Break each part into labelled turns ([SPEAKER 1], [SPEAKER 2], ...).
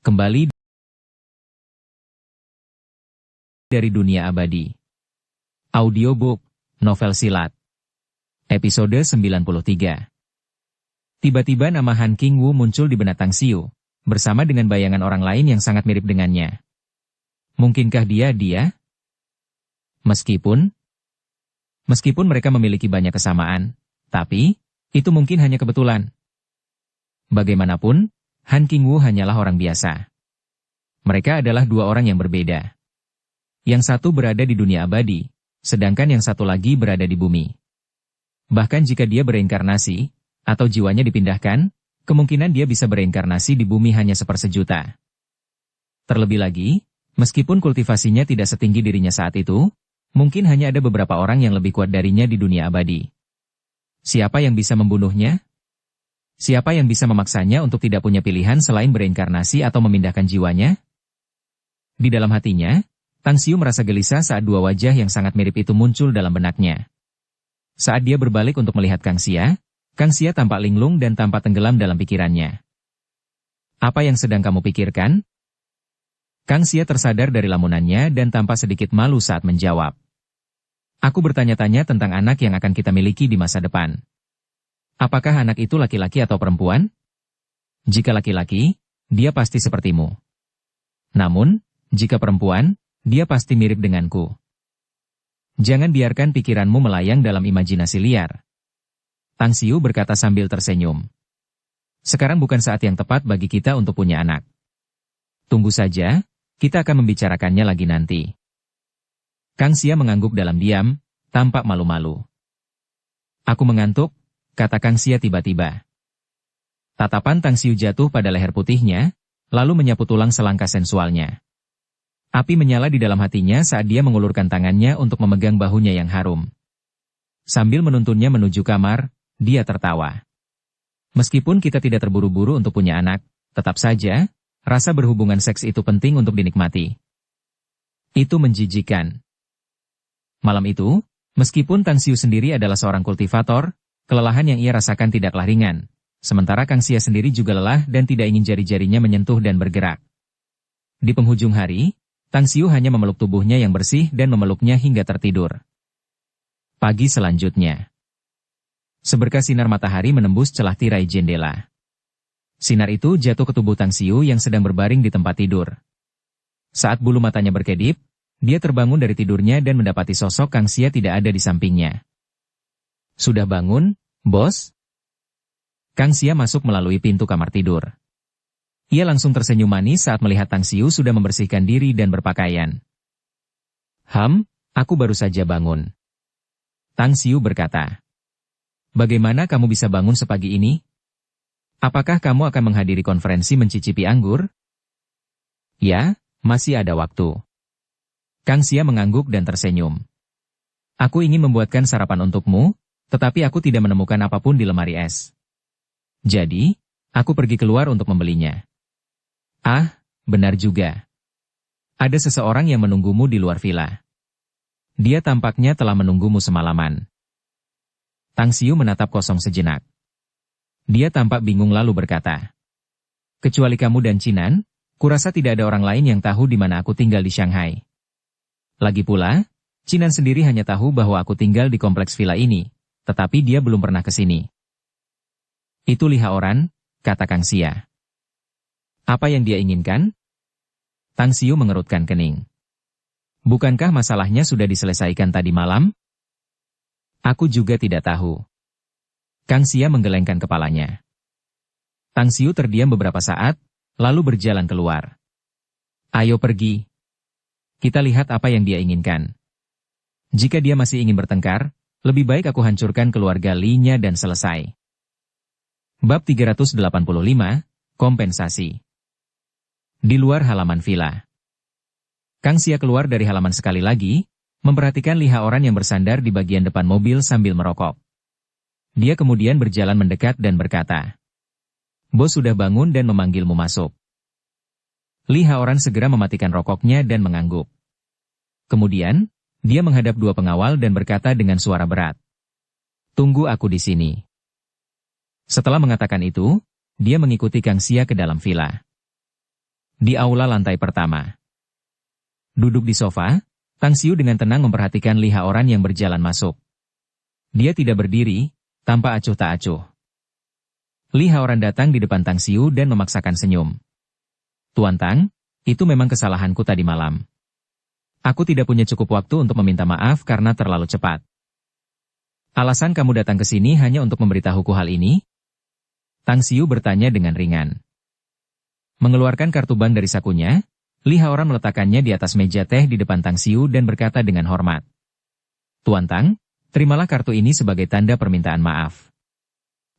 [SPEAKER 1] Kembali dari dunia abadi. Audiobook, novel silat. Episode 93. Tiba-tiba nama Han King Wu muncul di benak Tang Xiu, bersama dengan bayangan orang lain yang sangat mirip dengannya. Mungkinkah dia? Meskipun mereka memiliki banyak kesamaan, tapi itu mungkin hanya kebetulan. Bagaimanapun, Han King Wu hanyalah orang biasa. Mereka adalah dua orang yang berbeda. Yang satu berada di dunia abadi, sedangkan yang satu lagi berada di bumi. Bahkan jika dia bereinkarnasi, atau jiwanya dipindahkan, kemungkinan dia bisa bereinkarnasi di bumi hanya 1/1.000.000. Terlebih lagi, meskipun kultivasinya tidak setinggi dirinya saat itu, mungkin hanya ada beberapa orang yang lebih kuat darinya di dunia abadi. Siapa yang bisa membunuhnya? Siapa yang bisa memaksanya untuk tidak punya pilihan selain bereinkarnasi atau memindahkan jiwanya? Di dalam hatinya, Tang Xiu merasa gelisah saat dua wajah yang sangat mirip itu muncul dalam benaknya. Saat dia berbalik untuk melihat Kang Xia tampak linglung dan tampak tenggelam dalam pikirannya. Apa yang sedang kamu pikirkan? Kang Xia tersadar dari lamunannya dan tampak sedikit malu saat menjawab. Aku bertanya-tanya tentang anak yang akan kita miliki di masa depan. Apakah anak itu laki-laki atau perempuan? Jika laki-laki, dia pasti sepertimu. Namun, jika perempuan, dia pasti mirip denganku. Jangan biarkan pikiranmu melayang dalam imajinasi liar. Tang Xiu berkata sambil tersenyum. Sekarang bukan saat yang tepat bagi kita untuk punya anak. Tunggu saja, kita akan membicarakannya lagi nanti. Kang Xia mengangguk dalam diam, tampak malu-malu. Aku mengantuk, kata Kang Xia tiba-tiba. Tatapan Tang Xiu jatuh pada leher putihnya, lalu menyapu tulang selangkah sensualnya. Api menyala di dalam hatinya saat dia mengulurkan tangannya untuk memegang bahunya yang harum. Sambil menuntunnya menuju kamar, dia tertawa. Meskipun kita tidak terburu-buru untuk punya anak, tetap saja, rasa berhubungan seks itu penting untuk dinikmati. Itu menjijikan. Malam itu, meskipun Tang Xiu sendiri adalah seorang kultivator, kelelahan yang ia rasakan tidaklah ringan. Sementara Kang Xia sendiri juga lelah dan tidak ingin jari-jarinya menyentuh dan bergerak. Di penghujung hari, Tang Xiu hanya memeluk tubuhnya yang bersih dan memeluknya hingga tertidur. Pagi selanjutnya. Seberkas sinar matahari menembus celah tirai jendela. Sinar itu jatuh ke tubuh Tang Xiu yang sedang berbaring di tempat tidur. Saat bulu matanya berkedip, dia terbangun dari tidurnya dan mendapati sosok Kang Xia tidak ada di sampingnya. Sudah bangun, bos? Kang Xia masuk melalui pintu kamar tidur. Ia langsung tersenyum manis saat melihat Tang Xiu sudah membersihkan diri dan berpakaian. Aku baru saja bangun. Tang Xiu berkata. Bagaimana kamu bisa bangun sepagi ini? Apakah kamu akan menghadiri konferensi mencicipi anggur? Ya, masih ada waktu. Kang Xia mengangguk dan tersenyum. Aku ingin membuatkan sarapan untukmu, tetapi aku tidak menemukan apapun di lemari es. Jadi, aku pergi keluar untuk membelinya. Ah, benar juga. Ada seseorang yang menunggumu di luar villa. Dia tampaknya telah menunggumu semalaman. Tang Xiu menatap kosong sejenak. Dia tampak bingung lalu berkata. Kecuali kamu dan Cinan, kurasa tidak ada orang lain yang tahu di mana aku tinggal di Shanghai. Lagi pula, Cinan sendiri hanya tahu bahwa aku tinggal di kompleks villa ini, tetapi dia belum pernah ke sini. Itu Liha Oran, kata Kang Xia. Apa yang dia inginkan? Tang Xiu mengerutkan kening. Bukankah masalahnya sudah diselesaikan tadi malam? Aku juga tidak tahu. Kang Xia menggelengkan kepalanya. Tang Xiu terdiam beberapa saat, lalu berjalan keluar. Ayo pergi. Kita lihat apa yang dia inginkan. Jika dia masih ingin bertengkar, lebih baik aku hancurkan keluarga Li-nya dan selesai. Bab 385, Kompensasi. Di luar halaman villa. Kang Xia keluar dari halaman sekali lagi, memperhatikan Liha Oran yang bersandar di bagian depan mobil sambil merokok. Dia kemudian berjalan mendekat dan berkata, Bos sudah bangun dan memanggilmu masuk. Liha Oran segera mematikan rokoknya dan mengangguk. Kemudian, dia menghadap dua pengawal dan berkata dengan suara berat. Tunggu aku di sini. Setelah mengatakan itu, dia mengikuti Kang Xia ke dalam villa. Di aula lantai pertama. Duduk di sofa, Tang Xiu dengan tenang memperhatikan Li Haoran yang berjalan masuk. Dia tidak berdiri, tanpa acuh tak acuh. Li Haoran datang di depan Tang Xiu dan memaksakan senyum. Tuan Tang, itu memang kesalahanku tadi malam. Aku tidak punya cukup waktu untuk meminta maaf karena terlalu cepat. Alasan kamu datang ke sini hanya untuk memberitahuku hal ini? Tang Xiu bertanya dengan ringan. Mengeluarkan kartu bank dari sakunya, Li Haoran meletakkannya di atas meja teh di depan Tang Xiu dan berkata dengan hormat. Tuan Tang, terimalah kartu ini sebagai tanda permintaan maaf.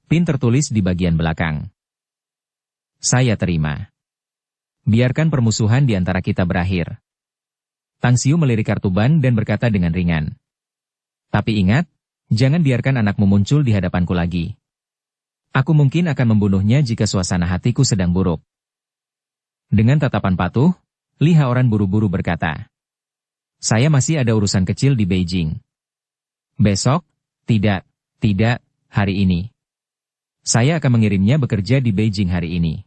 [SPEAKER 1] PIN tertulis di bagian belakang. Saya terima. Biarkan permusuhan di antara kita berakhir. Tang Xiu melirik kartu ban dan berkata dengan ringan. Tapi ingat, jangan biarkan anakmu muncul di hadapanku lagi. Aku mungkin akan membunuhnya jika suasana hatiku sedang buruk. Dengan tatapan patuh, Li Haoran buru-buru berkata. Saya masih ada urusan kecil di Beijing. Besok? Tidak, hari ini. Saya akan mengirimnya bekerja di Beijing hari ini.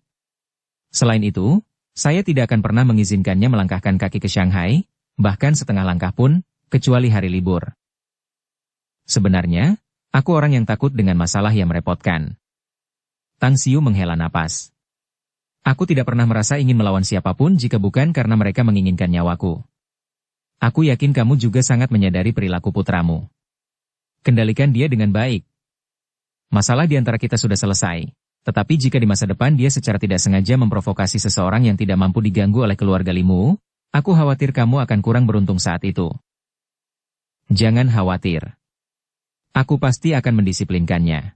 [SPEAKER 1] Selain itu, saya tidak akan pernah mengizinkannya melangkahkan kaki ke Shanghai, bahkan setengah langkah pun, kecuali hari libur. Sebenarnya, aku orang yang takut dengan masalah yang merepotkan. Tang Xiu menghela napas. Aku tidak pernah merasa ingin melawan siapapun jika bukan karena mereka menginginkan nyawaku. Aku yakin kamu juga sangat menyadari perilaku putramu. Kendalikan dia dengan baik. Masalah di antara kita sudah selesai, tetapi jika di masa depan dia secara tidak sengaja memprovokasi seseorang yang tidak mampu diganggu oleh keluarga Limu, aku khawatir kamu akan kurang beruntung saat itu. Jangan khawatir. Aku pasti akan mendisiplinkannya.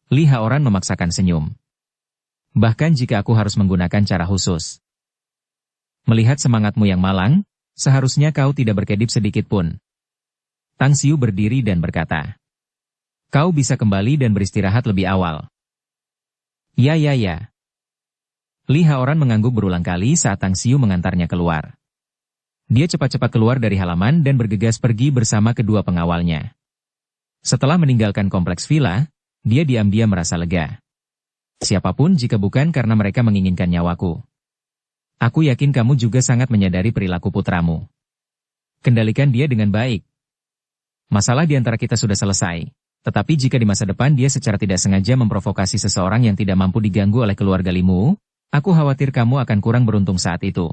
[SPEAKER 1] Li Haoran memaksakan senyum. Bahkan jika aku harus menggunakan cara khusus. Melihat semangatmu yang malang, seharusnya kau tidak berkedip sedikit pun. Tang Xiu berdiri dan berkata. Kau bisa kembali dan beristirahat lebih awal. Ya. Li Haoran mengangguk berulang kali saat Tang Xiu mengantarnya keluar. Dia cepat-cepat keluar dari halaman dan bergegas pergi bersama kedua pengawalnya. Setelah meninggalkan kompleks villa, dia diam-diam merasa lega. Siapapun jika bukan karena mereka menginginkan nyawaku. Aku yakin kamu juga sangat menyadari perilaku putramu. Kendalikan dia dengan baik. Masalah di antara kita sudah selesai, tetapi jika di masa depan dia secara tidak sengaja memprovokasi seseorang yang tidak mampu diganggu oleh keluarga Limu, aku khawatir kamu akan kurang beruntung saat itu.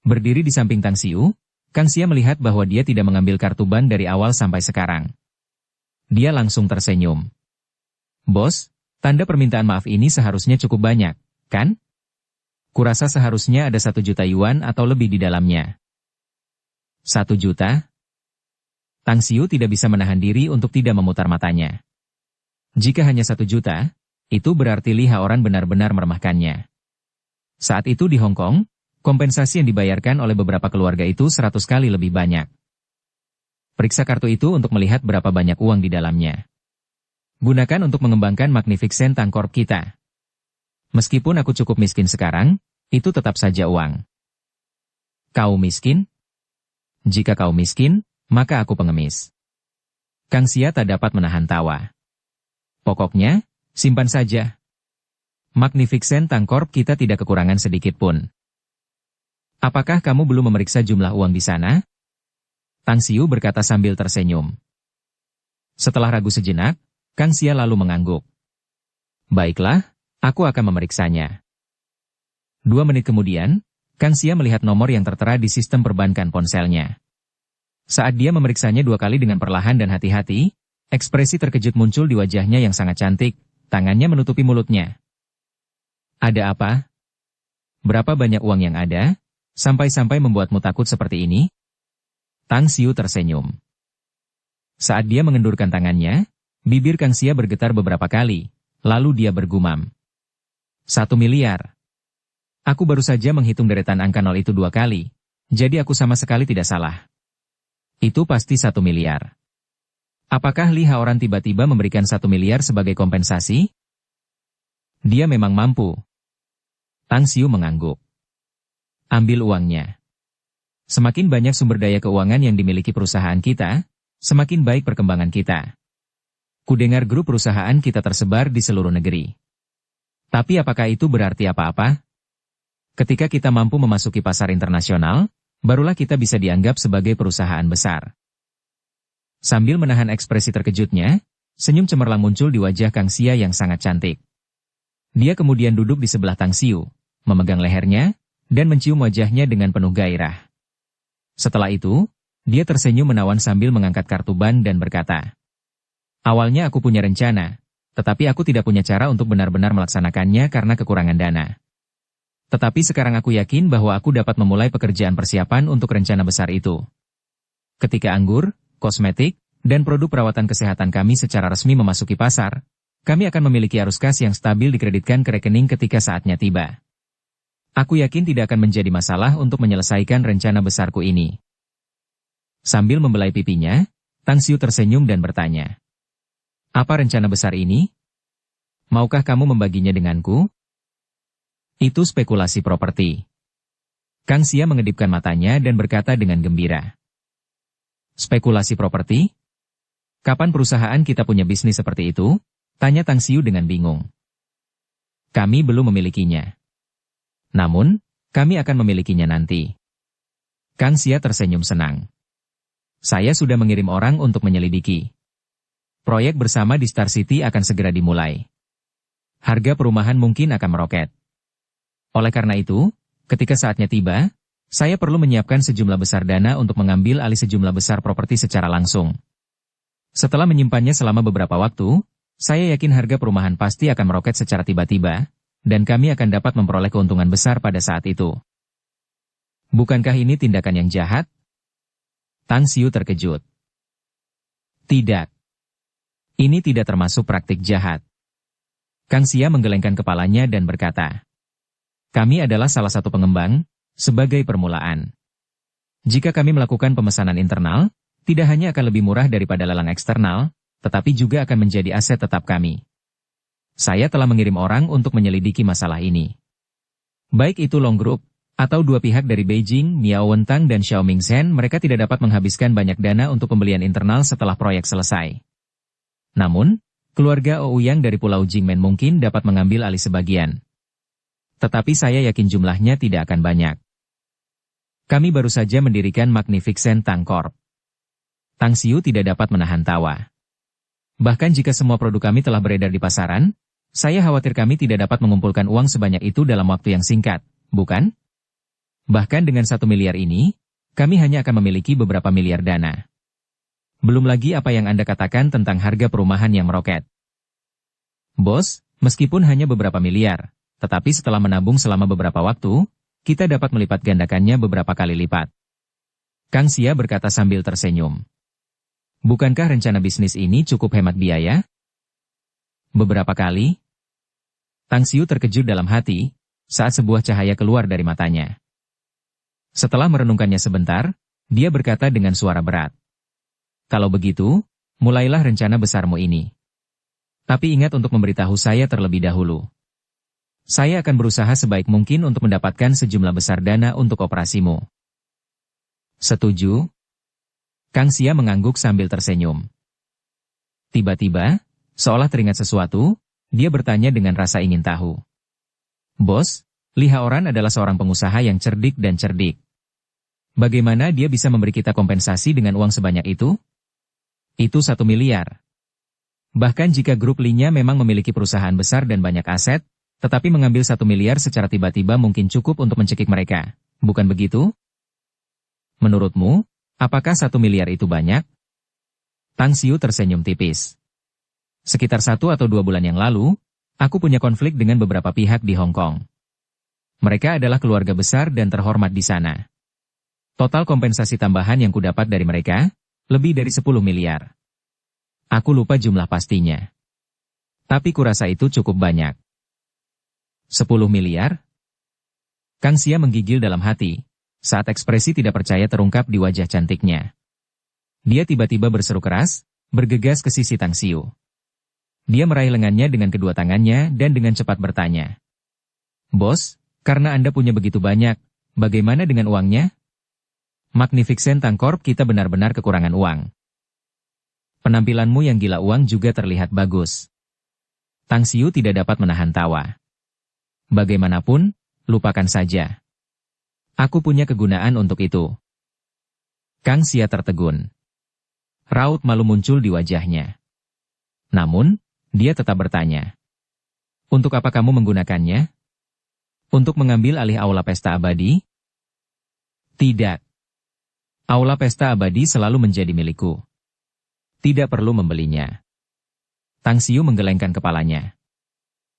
[SPEAKER 1] Berdiri di samping Tang Xiu, Kang Xia melihat bahwa dia tidak mengambil kartu ban dari awal sampai sekarang. Dia langsung tersenyum. Bos, tanda permintaan maaf ini seharusnya cukup banyak, kan? Kurasa seharusnya ada 1 juta yuan atau lebih di dalamnya. 1 juta? Tang Xiu tidak bisa menahan diri untuk tidak memutar matanya. Jika hanya 1 juta, itu berarti Li Haoran benar-benar meremehkannya. Saat itu di Hong Kong, kompensasi yang dibayarkan oleh beberapa keluarga itu 100 kali lebih banyak. Periksa kartu itu untuk melihat berapa banyak uang di dalamnya. Gunakan untuk mengembangkan Magnificent Tang Corp kita. Meskipun aku cukup miskin sekarang, itu tetap saja uang. Kau miskin? Jika kau miskin, maka aku pengemis. Kang Xia tak dapat menahan tawa. Pokoknya, simpan saja. Magnificent Tang Corp kita tidak kekurangan sedikit pun. Apakah kamu belum memeriksa jumlah uang di sana? Tang Xiu berkata sambil tersenyum. Setelah ragu sejenak, Kang Xia lalu mengangguk. Baiklah, aku akan memeriksanya. 2 menit kemudian, Kang Xia melihat nomor yang tertera di sistem perbankan ponselnya. Saat dia memeriksanya 2 kali dengan perlahan dan hati-hati, ekspresi terkejut muncul di wajahnya yang sangat cantik, tangannya menutupi mulutnya. Ada apa? Berapa banyak uang yang ada, sampai-sampai membuatmu takut seperti ini? Tang Xiu tersenyum. Saat dia mengendurkan tangannya, bibir Kang Xia bergetar beberapa kali, lalu dia bergumam. 1 miliar. Aku baru saja menghitung deretan angka 0 itu 2 kali, jadi aku sama sekali tidak salah. Itu pasti 1 miliar. Apakah Li Haoran tiba-tiba memberikan 1 miliar sebagai kompensasi? Dia memang mampu. Tang Xiu mengangguk. Ambil uangnya. Semakin banyak sumber daya keuangan yang dimiliki perusahaan kita, semakin baik perkembangan kita. Kudengar grup perusahaan kita tersebar di seluruh negeri. Tapi apakah itu berarti apa-apa? Ketika kita mampu memasuki pasar internasional, barulah kita bisa dianggap sebagai perusahaan besar. Sambil menahan ekspresi terkejutnya, senyum cemerlang muncul di wajah Kang Xia yang sangat cantik. Dia kemudian duduk di sebelah Tang Xiu, memegang lehernya, dan mencium wajahnya dengan penuh gairah. Setelah itu, dia tersenyum menawan sambil mengangkat kartu ban dan berkata, "Awalnya aku punya rencana, tetapi aku tidak punya cara untuk benar-benar melaksanakannya karena kekurangan dana. Tetapi sekarang aku yakin bahwa aku dapat memulai pekerjaan persiapan untuk rencana besar itu. Ketika anggur, kosmetik, dan produk perawatan kesehatan kami secara resmi memasuki pasar, kami akan memiliki arus kas yang stabil dikreditkan ke rekening ketika saatnya tiba. Aku yakin tidak akan menjadi masalah untuk menyelesaikan rencana besarku ini." Sambil membelai pipinya, Tang Xiu tersenyum dan bertanya, "Apa rencana besar ini? Maukah kamu membaginya denganku?" "Itu spekulasi properti." Kang Xia mengedipkan matanya dan berkata dengan gembira. "Spekulasi properti? Kapan perusahaan kita punya bisnis seperti itu?" tanya Tang Xiu dengan bingung. "Kami belum memilikinya. Namun, kami akan memilikinya nanti." Kang Xia tersenyum senang. "Saya sudah mengirim orang untuk menyelidiki. Proyek bersama di Star City akan segera dimulai. Harga perumahan mungkin akan meroket. Oleh karena itu, ketika saatnya tiba, saya perlu menyiapkan sejumlah besar dana untuk mengambil alih sejumlah besar properti secara langsung. Setelah menyimpannya selama beberapa waktu, saya yakin harga perumahan pasti akan meroket secara tiba-tiba, dan kami akan dapat memperoleh keuntungan besar pada saat itu. Bukankah ini tindakan yang jahat?" Tang Xiu terkejut. "Tidak. Ini tidak termasuk praktik jahat." Kang Xia menggelengkan kepalanya dan berkata, "Kami adalah salah satu pengembang, sebagai permulaan. Jika kami melakukan pemesanan internal, tidak hanya akan lebih murah daripada lelang eksternal, tetapi juga akan menjadi aset tetap kami. Saya telah mengirim orang untuk menyelidiki masalah ini. Baik itu Long Group, atau dua pihak dari Beijing, Miao Wentang dan Xiao Mingzhen, mereka tidak dapat menghabiskan banyak dana untuk pembelian internal setelah proyek selesai. Namun, keluarga Ouyang dari Pulau Jingmen mungkin dapat mengambil alih sebagian. Tetapi saya yakin jumlahnya tidak akan banyak. Kami baru saja mendirikan Magnificent Tang Corp." Tang Xiu tidak dapat menahan tawa. "Bahkan jika semua produk kami telah beredar di pasaran, saya khawatir kami tidak dapat mengumpulkan uang sebanyak itu dalam waktu yang singkat, bukan? Bahkan dengan 1 miliar ini, kami hanya akan memiliki beberapa miliar dana. Belum lagi apa yang Anda katakan tentang harga perumahan yang meroket. Bos, meskipun hanya beberapa miliar, tetapi setelah menabung selama beberapa waktu, kita dapat melipat gandakannya beberapa kali lipat." Kang Xia berkata sambil tersenyum. "Bukankah rencana bisnis ini cukup hemat biaya?" "Beberapa kali?" Tang Xiu terkejut dalam hati, saat sebuah cahaya keluar dari matanya. Setelah merenungkannya sebentar, dia berkata dengan suara berat. "Kalau begitu, mulailah rencana besarmu ini. Tapi ingat untuk memberitahu saya terlebih dahulu. Saya akan berusaha sebaik mungkin untuk mendapatkan sejumlah besar dana untuk operasimu." "Setuju?" Kang Xia mengangguk sambil tersenyum. Tiba-tiba, seolah teringat sesuatu, dia bertanya dengan rasa ingin tahu. "Bos, Li Haoran adalah seorang pengusaha yang cerdik dan cerdik. Bagaimana dia bisa memberi kita kompensasi dengan uang sebanyak itu?" "Itu 1 miliar. Bahkan jika grup Li-nya memang memiliki perusahaan besar dan banyak aset, tetapi mengambil 1 miliar secara tiba-tiba mungkin cukup untuk mencekik mereka, bukan begitu? Menurutmu, apakah 1 miliar itu banyak?" Tang Xiu tersenyum tipis. "Sekitar 1 atau 2 bulan yang lalu, aku punya konflik dengan beberapa pihak di Hong Kong. Mereka adalah keluarga besar dan terhormat di sana. Total kompensasi tambahan yang kudapat dari mereka, lebih dari 10 miliar. Aku lupa jumlah pastinya. Tapi kurasa itu cukup banyak." 10 miliar? Kang Xia menggigil dalam hati, saat ekspresi tidak percaya terungkap di wajah cantiknya. Dia tiba-tiba berseru keras, bergegas ke sisi Tang Xiu. Dia meraih lengannya dengan kedua tangannya dan dengan cepat bertanya. "Bos, karena Anda punya begitu banyak, bagaimana dengan uangnya? Magnificent Tang Corp kita benar-benar kekurangan uang. Penampilanmu yang gila uang juga terlihat bagus." Tang Xiu tidak dapat menahan tawa. Bagaimanapun, lupakan saja. Aku punya kegunaan untuk itu. Kang Xia tertegun. Raut malu muncul di wajahnya. Namun, dia tetap bertanya. Untuk apa kamu menggunakannya? Untuk mengambil alih aula pesta abadi? Tidak. Aula pesta abadi selalu menjadi milikku. Tidak perlu membelinya. Tang Xiu menggelengkan kepalanya.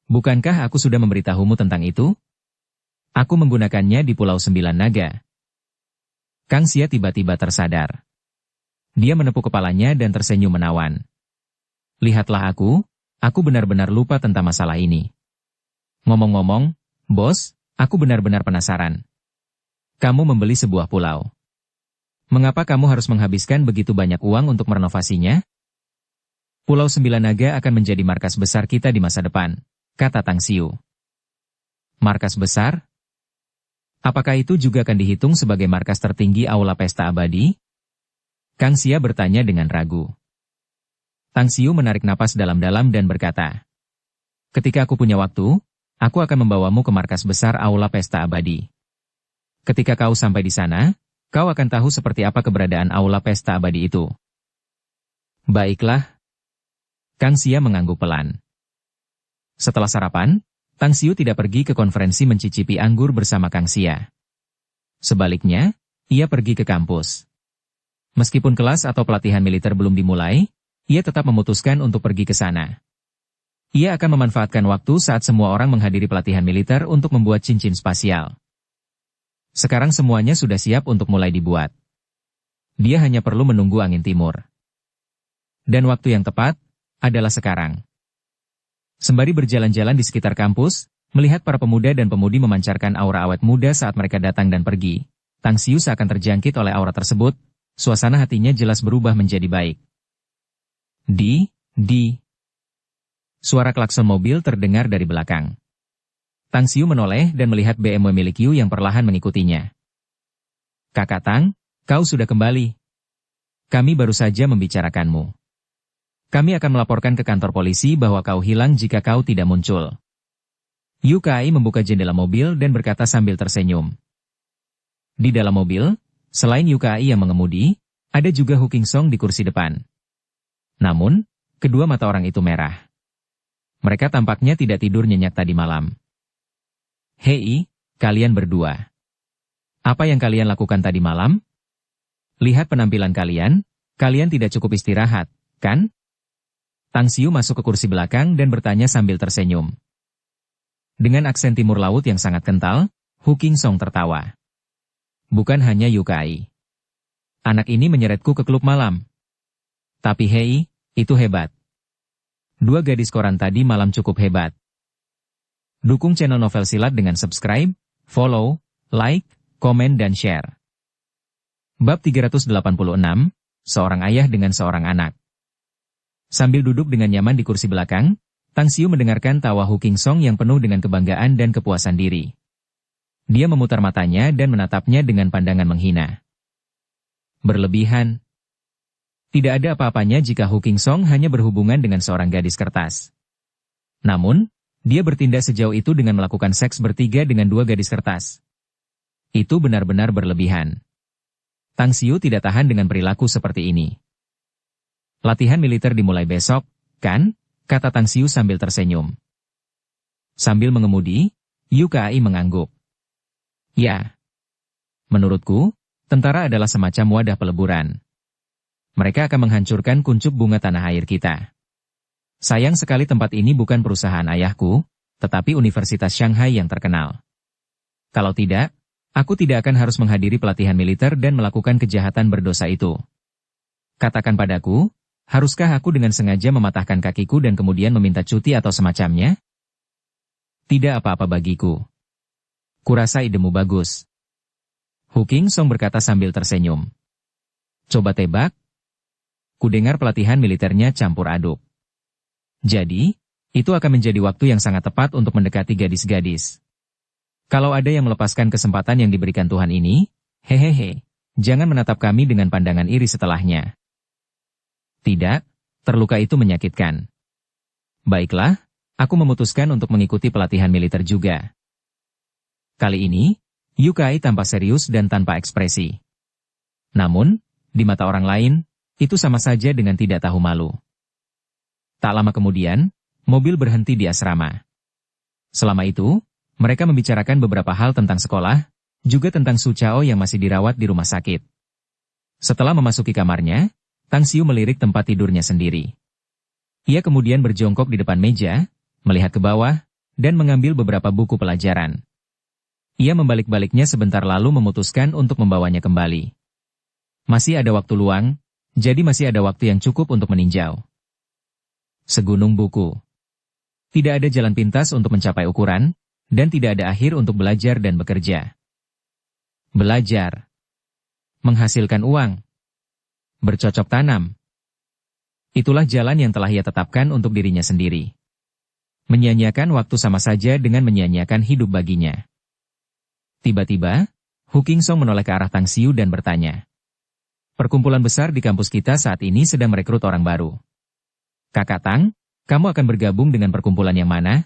[SPEAKER 1] Bukankah aku sudah memberitahumu tentang itu? Aku menggunakannya di Pulau Sembilan Naga. Kang Xia tiba-tiba tersadar. Dia menepuk kepalanya dan tersenyum menawan. Lihatlah aku benar-benar lupa tentang masalah ini. Ngomong-ngomong, bos, aku benar-benar penasaran. Kamu membeli sebuah pulau. Mengapa kamu harus menghabiskan begitu banyak uang untuk merenovasinya? Pulau Sembilan Naga akan menjadi markas besar kita di masa depan, kata Tang Xiu. Markas besar? Apakah itu juga akan dihitung sebagai markas tertinggi aula pesta abadi? Kang Xia bertanya dengan ragu. Tang Xiu menarik napas dalam-dalam dan berkata, ketika aku punya waktu, aku akan membawamu ke markas besar aula pesta abadi. Ketika kau sampai di sana, kau akan tahu seperti apa keberadaan aula pesta abadi itu. Baiklah. Kang Xia mengangguk pelan. Setelah sarapan, Tang Xiu tidak pergi ke konferensi mencicipi anggur bersama Kang Xia. Sebaliknya, ia pergi ke kampus. Meskipun kelas atau pelatihan militer belum dimulai, ia tetap memutuskan untuk pergi ke sana. Ia akan memanfaatkan waktu saat semua orang menghadiri pelatihan militer untuk membuat cincin spasial. Sekarang semuanya sudah siap untuk mulai dibuat. Dia hanya perlu menunggu angin timur. Dan waktu yang tepat adalah sekarang. Sembari berjalan-jalan di sekitar kampus, melihat para pemuda dan pemudi memancarkan aura awet muda saat mereka datang dan pergi, Tang Xiu seakan terjangkit oleh aura tersebut. Suasana hatinya jelas berubah menjadi baik. Suara klakson mobil terdengar dari belakang. Tang Xiu menoleh dan melihat BMW milik Yu yang perlahan mengikutinya. Kakak Tang, kau sudah kembali. Kami baru saja membicarakanmu. Kami akan melaporkan ke kantor polisi bahwa kau hilang jika kau tidak muncul. Yu Kai membuka jendela mobil dan berkata sambil tersenyum. Di dalam mobil, selain Yu Kai yang mengemudi, ada juga Hu Qingsong di kursi depan. Namun, kedua mata orang itu merah. Mereka tampaknya tidak tidur nyenyak tadi malam. Hei, kalian berdua. Apa yang kalian lakukan tadi malam? Lihat penampilan kalian tidak cukup istirahat, kan? Tang Xiu masuk ke kursi belakang dan bertanya sambil tersenyum. Dengan aksen timur laut yang sangat kental, Hu Qingsong tertawa. Bukan hanya Yu Kai. Anak ini menyeretku ke klub malam. Tapi hei, itu hebat. Dua gadis koran tadi malam cukup hebat. Dukung channel Novel Silat dengan subscribe, follow, like, komen dan share. Bab 386, Seorang Ayah dengan Seorang Anak. Sambil duduk dengan nyaman di kursi belakang, Tang Xiu mendengarkan tawa Hu Qingsong yang penuh dengan kebanggaan dan kepuasan diri. Dia memutar matanya dan menatapnya dengan pandangan menghina. Berlebihan. Tidak ada apa-apanya jika Hu Qingsong hanya berhubungan dengan seorang gadis kertas. Namun, dia bertindak sejauh itu dengan melakukan seks bertiga dengan dua gadis kertas. Itu benar-benar berlebihan. Tang Xiu tidak tahan dengan perilaku seperti ini. Latihan militer dimulai besok, kan? Kata Tang Xiu sambil tersenyum. Sambil mengemudi, Yu Kai mengangguk. Ya. Menurutku, tentara adalah semacam wadah peleburan. Mereka akan menghancurkan kuncup bunga tanah air kita. Sayang sekali tempat ini bukan perusahaan ayahku, tetapi Universitas Shanghai yang terkenal. Kalau tidak, aku tidak akan harus menghadiri pelatihan militer dan melakukan kejahatan berdosa itu. Katakan padaku, haruskah aku dengan sengaja mematahkan kakiku dan kemudian meminta cuti atau semacamnya? Tidak apa-apa bagiku. Kurasa idemu bagus. Hu Qingsong berkata sambil tersenyum. Coba tebak. Kudengar pelatihan militernya campur aduk. Jadi, itu akan menjadi waktu yang sangat tepat untuk mendekati gadis-gadis. Kalau ada yang melepaskan kesempatan yang diberikan Tuhan ini, hehehe, jangan menatap kami dengan pandangan iri setelahnya. Tidak, terluka itu menyakitkan. Baiklah, aku memutuskan untuk mengikuti pelatihan militer juga. Kali ini, Yukai tampak serius dan tanpa ekspresi. Namun, di mata orang lain, itu sama saja dengan tidak tahu malu. Tak lama kemudian, mobil berhenti di asrama. Selama itu, mereka membicarakan beberapa hal tentang sekolah, juga tentang Su Chao yang masih dirawat di rumah sakit. Setelah memasuki kamarnya, Tang Xiu melirik tempat tidurnya sendiri. Ia kemudian berjongkok di depan meja, melihat ke bawah, dan mengambil beberapa buku pelajaran. Ia membalik-baliknya sebentar lalu memutuskan untuk membawanya kembali. Masih ada waktu luang, jadi masih ada waktu yang cukup untuk meninjau. Segunung buku. Tidak ada jalan pintas untuk mencapai ukuran, dan tidak ada akhir untuk belajar dan bekerja. Belajar. Menghasilkan uang. Bercocok tanam. Itulah jalan yang telah ia tetapkan untuk dirinya sendiri. Menyia-nyiakan waktu sama saja dengan menyia-nyiakan hidup baginya. Tiba-tiba, Hu Qingsong menoleh ke arah Tang Xiu dan bertanya. Perkumpulan besar di kampus kita saat ini sedang merekrut orang baru. Kakak Tang, kamu akan bergabung dengan perkumpulan yang mana?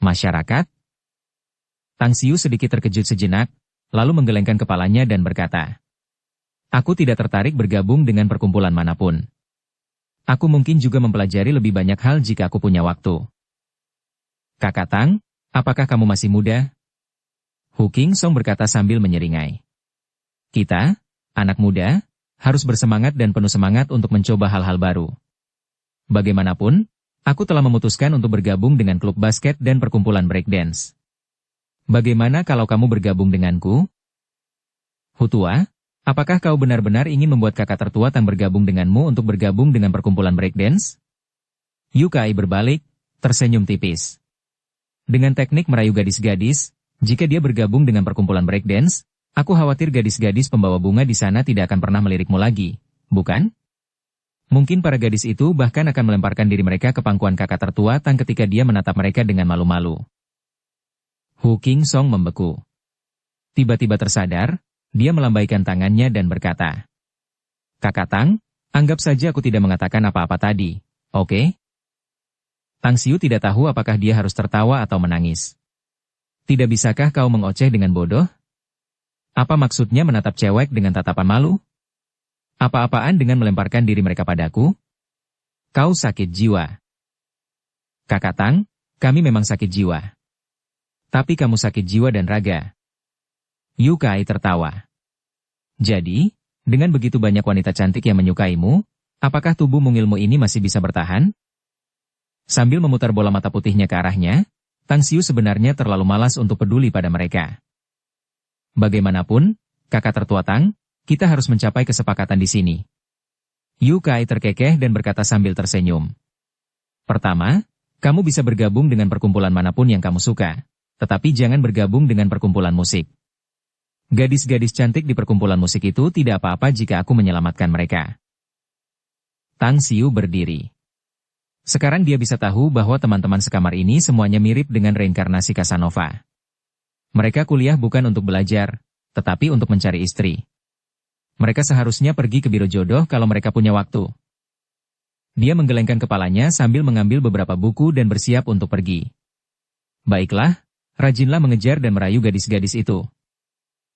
[SPEAKER 1] Masyarakat? Tang Xiu sedikit terkejut sejenak, lalu menggelengkan kepalanya dan berkata. Aku tidak tertarik bergabung dengan perkumpulan manapun. Aku mungkin juga mempelajari lebih banyak hal jika aku punya waktu. Kakak Tang, apakah kamu masih muda? Hu Qingsong berkata sambil menyeringai. Kita, anak muda, harus bersemangat dan penuh semangat untuk mencoba hal-hal baru. Bagaimanapun, aku telah memutuskan untuk bergabung dengan klub basket dan perkumpulan breakdance. Bagaimana kalau kamu bergabung denganku? Hu Tua, apakah kau benar-benar ingin membuat kakak tertua Tang bergabung denganmu untuk bergabung dengan perkumpulan breakdance? Yukai berbalik, tersenyum tipis. Dengan teknik merayu gadis-gadis, jika dia bergabung dengan perkumpulan breakdance, aku khawatir gadis-gadis pembawa bunga di sana tidak akan pernah melirikmu lagi, bukan? Mungkin para gadis itu bahkan akan melemparkan diri mereka ke pangkuan kakak tertua Tang ketika dia menatap mereka dengan malu-malu. Hu Qingsong membeku. Tiba-tiba tersadar, dia melambaikan tangannya dan berkata, Kakak Tang, anggap saja aku tidak mengatakan apa-apa tadi, oke? Tang Xiu tidak tahu apakah dia harus tertawa atau menangis. Tidak bisakah kau mengoceh dengan bodoh? Apa maksudnya menatap cewek dengan tatapan malu? Apa-apaan dengan melemparkan diri mereka padaku? Kau sakit jiwa. Kakak Tang, kami memang sakit jiwa. Tapi kamu sakit jiwa dan raga. Yukai tertawa. Jadi, dengan begitu banyak wanita cantik yang menyukaimu, apakah tubuh mungilmu ini masih bisa bertahan? Sambil memutar bola mata putihnya ke arahnya, Tang Xiu sebenarnya terlalu malas untuk peduli pada mereka. Bagaimanapun, kakak tertua Tang, kita harus mencapai kesepakatan di sini. Yukai terkekeh dan berkata sambil tersenyum. Pertama, kamu bisa bergabung dengan perkumpulan manapun yang kamu suka, tetapi jangan bergabung dengan perkumpulan musik. Gadis-gadis cantik di perkumpulan musik itu tidak apa-apa jika aku menyelamatkan mereka. Tang Xiu berdiri. Sekarang dia bisa tahu bahwa teman-teman sekamar ini semuanya mirip dengan reinkarnasi Casanova. Mereka kuliah bukan untuk belajar, tetapi untuk mencari istri. Mereka seharusnya pergi ke biro jodoh kalau mereka punya waktu. Dia menggelengkan kepalanya sambil mengambil beberapa buku dan bersiap untuk pergi. Baiklah, rajinlah mengejar dan merayu gadis-gadis itu.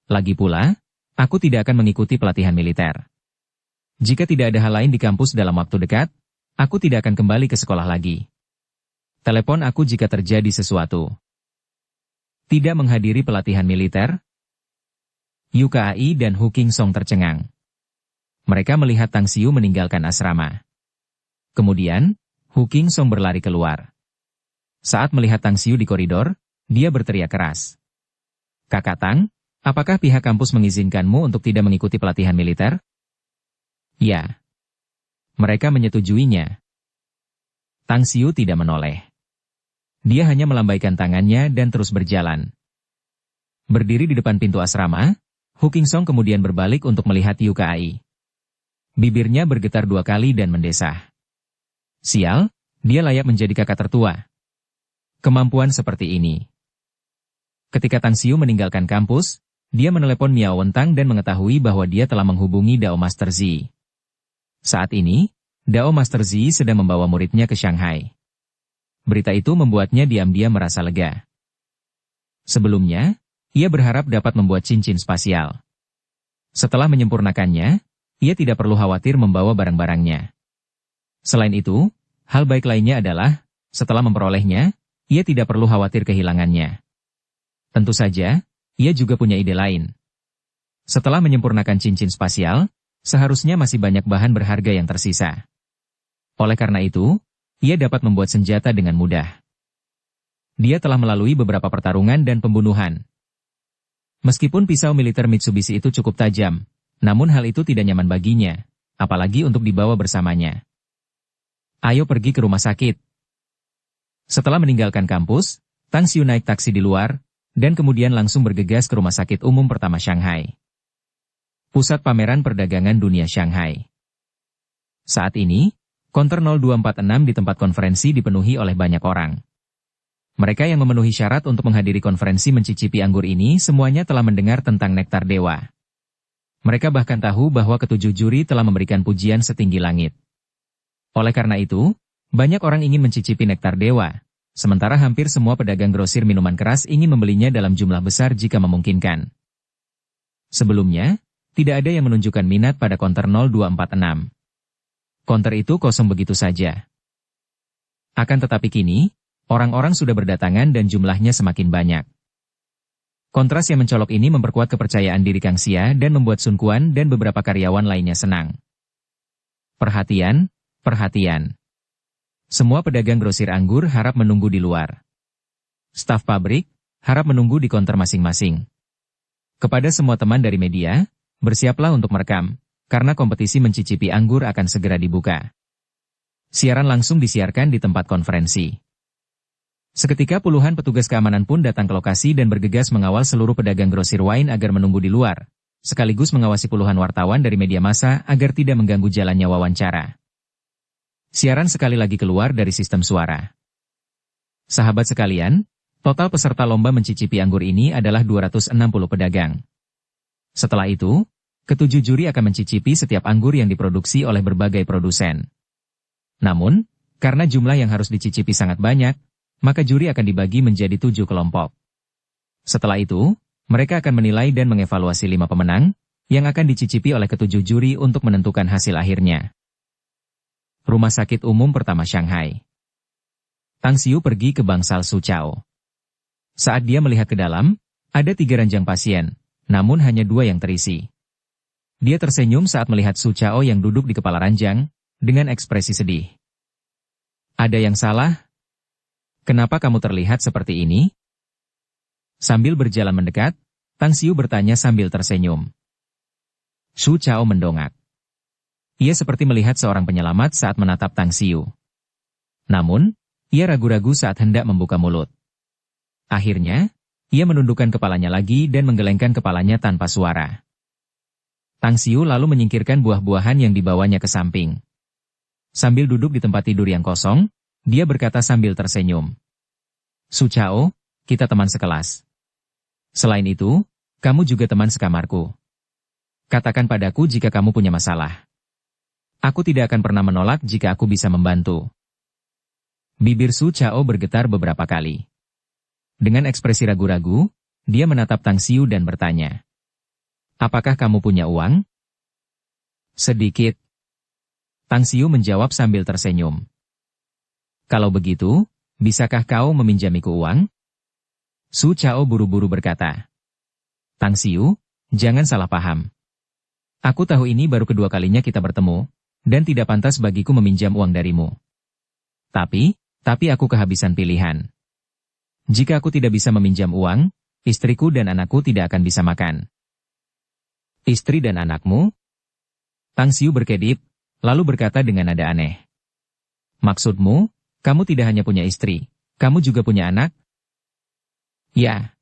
[SPEAKER 1] Lagi pula, aku tidak akan mengikuti pelatihan militer. Jika tidak ada hal lain di kampus dalam waktu dekat, aku tidak akan kembali ke sekolah lagi. Telepon aku jika terjadi sesuatu. Tidak menghadiri pelatihan militer? Yukai dan Hu Qingsong tercengang. Mereka melihat Tang Xiu meninggalkan asrama. Kemudian, Hu Qingsong berlari keluar. Saat melihat Tang Xiu di koridor, dia berteriak keras. Kakak Tang, apakah pihak kampus mengizinkanmu untuk tidak mengikuti pelatihan militer? Ya. Mereka menyetujuinya. Tang Xiu tidak menoleh. Dia hanya melambaikan tangannya dan terus berjalan. Berdiri di depan pintu asrama, Hu Qingsong kemudian berbalik untuk melihat Yukai. Bibirnya bergetar 2 kali dan mendesah. Sial, dia layak menjadi kakak tertua. Kemampuan seperti ini. Ketika Tang Xiu meninggalkan kampus, dia menelepon Miao Wentang dan mengetahui bahwa dia telah menghubungi Dao Master Zi. Saat ini, Dao Master Zi sedang membawa muridnya ke Shanghai. Berita itu membuatnya diam-diam merasa lega. Sebelumnya, ia berharap dapat membuat cincin spasial. Setelah menyempurnakannya, ia tidak perlu khawatir membawa barang-barangnya. Selain itu, hal baik lainnya adalah, setelah memperolehnya, ia tidak perlu khawatir kehilangannya. Tentu saja, ia juga punya ide lain. Setelah menyempurnakan cincin spasial, seharusnya masih banyak bahan berharga yang tersisa. Oleh karena itu, ia dapat membuat senjata dengan mudah. Dia telah melalui beberapa pertarungan dan pembunuhan. Meskipun pisau militer Mitsubishi itu cukup tajam, namun hal itu tidak nyaman baginya, apalagi untuk dibawa bersamanya. Ayo pergi ke rumah sakit. Setelah meninggalkan kampus, Tang Xiu naik taksi di luar, dan kemudian langsung bergegas ke Rumah Sakit Umum Pertama Shanghai. Pusat Pameran Perdagangan Dunia Shanghai. Saat ini, konter 0246 di tempat konferensi dipenuhi oleh banyak orang. Mereka yang memenuhi syarat untuk menghadiri konferensi mencicipi anggur ini semuanya telah mendengar tentang nektar dewa. Mereka bahkan tahu bahwa ketujuh juri telah memberikan pujian setinggi langit. Oleh karena itu, banyak orang ingin mencicipi nektar dewa, sementara hampir semua pedagang grosir minuman keras ingin membelinya dalam jumlah besar jika memungkinkan. Sebelumnya, tidak ada yang menunjukkan minat pada konter 0246. Konter itu kosong begitu saja. Akan tetapi kini, orang-orang sudah berdatangan dan jumlahnya semakin banyak. Kontras yang mencolok ini memperkuat kepercayaan diri Kang Xia dan membuat Sun Quan dan beberapa karyawan lainnya senang. Perhatian, perhatian. Semua pedagang grosir anggur harap menunggu di luar. Staf pabrik harap menunggu di konter masing-masing. Kepada semua teman dari media, bersiaplah untuk merekam, karena kompetisi mencicipi anggur akan segera dibuka. Siaran langsung disiarkan di tempat konferensi. Seketika puluhan petugas keamanan pun datang ke lokasi dan bergegas mengawal seluruh pedagang grosir wine agar menunggu di luar, sekaligus mengawasi puluhan wartawan dari media massa agar tidak mengganggu jalannya wawancara. Siaran sekali lagi keluar dari sistem suara. Sahabat sekalian, total peserta lomba mencicipi anggur ini adalah 260 pedagang. Setelah itu, ketujuh juri akan mencicipi setiap anggur yang diproduksi oleh berbagai produsen. Namun, karena jumlah yang harus dicicipi sangat banyak, maka juri akan dibagi menjadi 7 kelompok. Setelah itu, mereka akan menilai dan mengevaluasi 5 pemenang, yang akan dicicipi oleh ketujuh juri untuk menentukan hasil akhirnya. Rumah Sakit Umum Pertama Shanghai. Tang Xiu pergi ke bangsal Su Chao. Saat dia melihat ke dalam, ada 3 ranjang pasien, namun hanya 2 yang terisi. Dia tersenyum saat melihat Su Chao yang duduk di kepala ranjang, dengan ekspresi sedih. Ada yang salah? Kenapa kamu terlihat seperti ini? Sambil berjalan mendekat, Tang Xiu bertanya sambil tersenyum. Su Chao mendongak. Ia seperti melihat seorang penyelamat saat menatap Tang Xiu. Namun, ia ragu-ragu saat hendak membuka mulut. Akhirnya, ia menundukkan kepalanya lagi dan menggelengkan kepalanya tanpa suara. Tang Xiu lalu menyingkirkan buah-buahan yang dibawanya ke samping. Sambil duduk di tempat tidur yang kosong, dia berkata sambil tersenyum. Su Chao, kita teman sekelas. Selain itu, kamu juga teman sekamarku. Katakan padaku jika kamu punya masalah. Aku tidak akan pernah menolak jika aku bisa membantu. Bibir Su Chao bergetar beberapa kali. Dengan ekspresi ragu-ragu, dia menatap Tang Xiu dan bertanya. Apakah kamu punya uang? Sedikit. Tang Xiu menjawab sambil tersenyum. Kalau begitu, bisakah kau meminjamiku uang? Su Chao buru-buru berkata. Tang Xiu, jangan salah paham. Aku tahu ini baru kedua kalinya kita bertemu, dan tidak pantas bagiku meminjam uang darimu. Tapi aku kehabisan pilihan. Jika aku tidak bisa meminjam uang, istriku dan anakku tidak akan bisa makan. Istri dan anakmu? Tang Xiu berkedip, lalu berkata dengan nada aneh. Maksudmu? Kamu tidak hanya punya istri, kamu juga punya anak? Ya.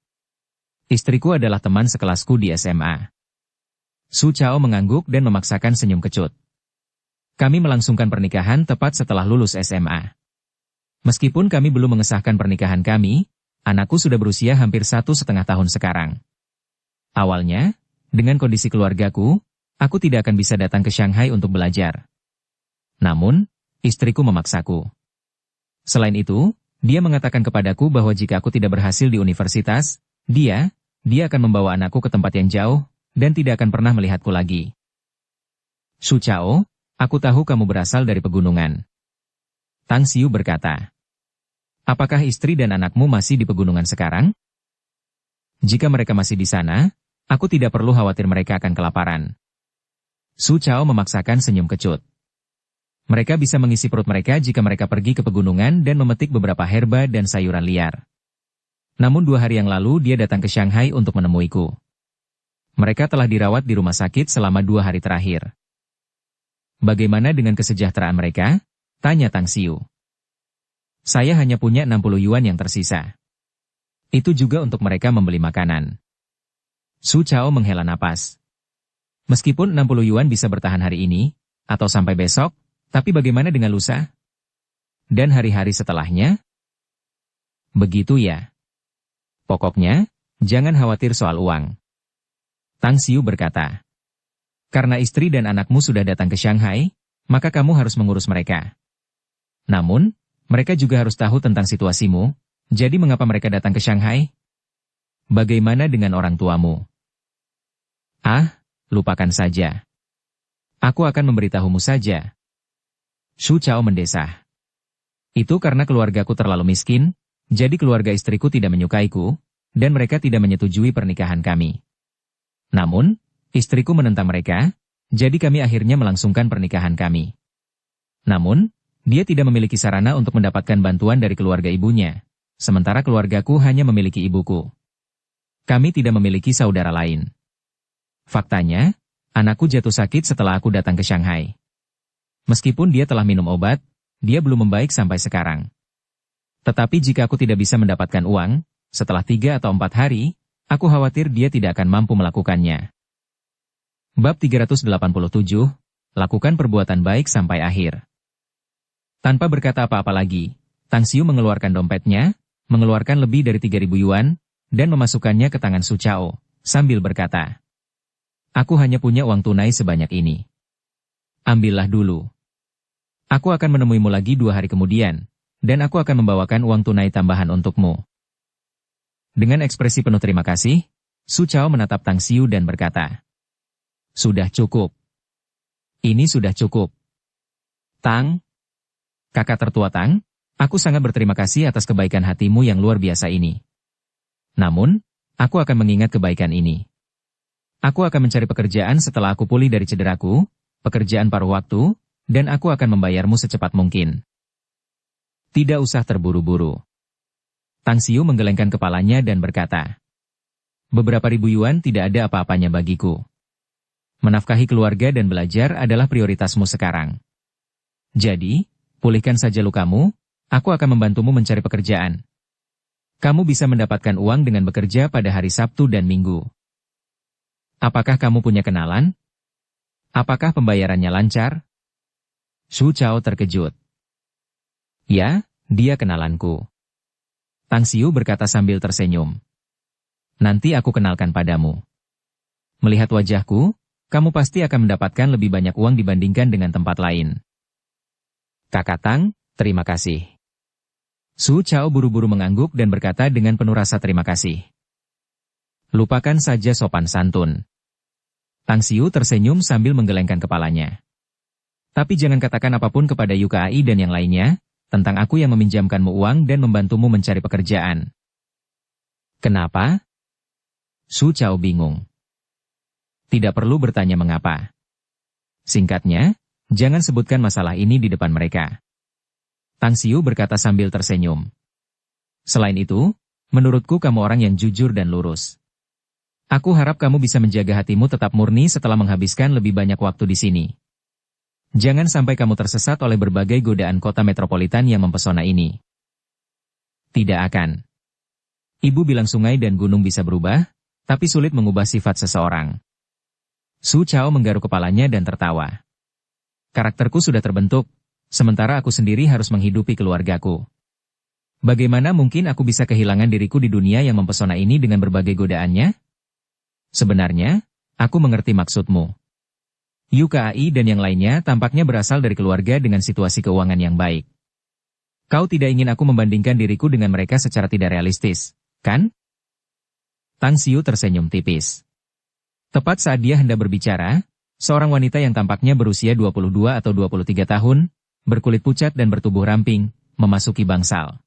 [SPEAKER 1] Istriku adalah teman sekelasku di SMA. Su Chao mengangguk dan memaksakan senyum kecut. Kami melangsungkan pernikahan tepat setelah lulus SMA. Meskipun kami belum mengesahkan pernikahan kami, anakku sudah berusia hampir 1,5 tahun sekarang. Awalnya, dengan kondisi keluargaku, aku tidak akan bisa datang ke Shanghai untuk belajar. Namun, istriku memaksaku. Selain itu, dia mengatakan kepadaku bahwa jika aku tidak berhasil di universitas, Dia akan membawa anakku ke tempat yang jauh, dan tidak akan pernah melihatku lagi. Su Chao, aku tahu kamu berasal dari pegunungan. Tang Xiu berkata. Apakah istri dan anakmu masih di pegunungan sekarang? Jika mereka masih di sana, aku tidak perlu khawatir mereka akan kelaparan. Su Chao memaksakan senyum kecut. Mereka bisa mengisi perut mereka jika mereka pergi ke pegunungan dan memetik beberapa herba dan sayuran liar. Namun 2 hari yang lalu dia datang ke Shanghai untuk menemuiku. Mereka telah dirawat di rumah sakit selama 2 hari terakhir. Bagaimana dengan kesejahteraan mereka? Tanya Tang Xiu. Saya hanya punya 60 yuan yang tersisa. Itu juga untuk mereka membeli makanan. Su Chao menghela napas. Meskipun 60 yuan bisa bertahan hari ini, atau sampai besok, tapi bagaimana dengan lusa? Dan hari-hari setelahnya? Begitu ya. Pokoknya, jangan khawatir soal uang. Tang Xiu berkata. Karena istri dan anakmu sudah datang ke Shanghai, maka kamu harus mengurus mereka. Namun, mereka juga harus tahu tentang situasimu, jadi mengapa mereka datang ke Shanghai? Bagaimana dengan orang tuamu? Ah, lupakan saja. Aku akan memberitahumu saja. Su Chao mendesah. Itu karena keluargaku terlalu miskin, jadi keluarga istriku tidak menyukaiku, dan mereka tidak menyetujui pernikahan kami. Namun, istriku menentang mereka, jadi kami akhirnya melangsungkan pernikahan kami. Namun, dia tidak memiliki sarana untuk mendapatkan bantuan dari keluarga ibunya, sementara keluargaku hanya memiliki ibuku. Kami tidak memiliki saudara lain. Faktanya, anakku jatuh sakit setelah aku datang ke Shanghai. Meskipun dia telah minum obat, dia belum membaik sampai sekarang. Tetapi jika aku tidak bisa mendapatkan uang, setelah 3 atau 4 hari, aku khawatir dia tidak akan mampu melakukannya. Bab 387, lakukan perbuatan baik sampai akhir. Tanpa berkata apa-apa lagi, Tang Xiu mengeluarkan dompetnya, mengeluarkan lebih dari 3.000 yuan, dan memasukkannya ke tangan Su Chao, sambil berkata, Aku hanya punya uang tunai sebanyak ini. Ambillah dulu. Aku akan menemuimu lagi 2 hari kemudian, dan aku akan membawakan uang tunai tambahan untukmu. Dengan ekspresi penuh terima kasih, Su Chao menatap Tang Xiu dan berkata, Sudah cukup. Ini sudah cukup. Tang, kakak tertua Tang, aku sangat berterima kasih atas kebaikan hatimu yang luar biasa ini. Namun, aku akan mengingat kebaikan ini. Aku akan mencari pekerjaan setelah aku pulih dari cederaku, pekerjaan paruh waktu, dan aku akan membayarmu secepat mungkin. Tidak usah terburu-buru. Tang Xiu menggelengkan kepalanya dan berkata, Beberapa ribu yuan tidak ada apa-apanya bagiku. Menafkahi keluarga dan belajar adalah prioritasmu sekarang. Jadi, pulihkan saja lukamu, aku akan membantumu mencari pekerjaan. Kamu bisa mendapatkan uang dengan bekerja pada hari Sabtu dan Minggu. Apakah kamu punya kenalan? Apakah pembayarannya lancar? Su Chao terkejut. Ya, dia kenalanku. Tang Xiu berkata sambil tersenyum. Nanti aku kenalkan padamu. Melihat wajahku, kamu pasti akan mendapatkan lebih banyak uang dibandingkan dengan tempat lain. Kakak Tang, terima kasih. Su Chao buru-buru mengangguk dan berkata dengan penuh rasa terima kasih. Lupakan saja sopan santun. Tang Xiu tersenyum sambil menggelengkan kepalanya. Tapi jangan katakan apapun kepada Yukai dan yang lainnya, tentang aku yang meminjamkanmu uang dan membantumu mencari pekerjaan. Kenapa? Su Chao bingung. Tidak perlu bertanya mengapa. Singkatnya, jangan sebutkan masalah ini di depan mereka. Tang Xiu berkata sambil tersenyum. Selain itu, menurutku kamu orang yang jujur dan lurus. Aku harap kamu bisa menjaga hatimu tetap murni setelah menghabiskan lebih banyak waktu di sini. Jangan sampai kamu tersesat oleh berbagai godaan kota metropolitan yang mempesona ini. Tidak akan. Ibu bilang sungai dan gunung bisa berubah, tapi sulit mengubah sifat seseorang. Su Chao menggaruk kepalanya dan tertawa. Karakterku sudah terbentuk, sementara aku sendiri harus menghidupi keluargaku. Bagaimana mungkin aku bisa kehilangan diriku di dunia yang mempesona ini dengan berbagai godaannya? Sebenarnya, aku mengerti maksudmu. Yukai dan yang lainnya tampaknya berasal dari keluarga dengan situasi keuangan yang baik. Kau tidak ingin aku membandingkan diriku dengan mereka secara tidak realistis, kan? Tang Xiu tersenyum tipis. Tepat saat dia hendak berbicara, seorang wanita yang tampaknya berusia 22 atau 23 tahun, berkulit pucat dan bertubuh ramping, memasuki bangsal.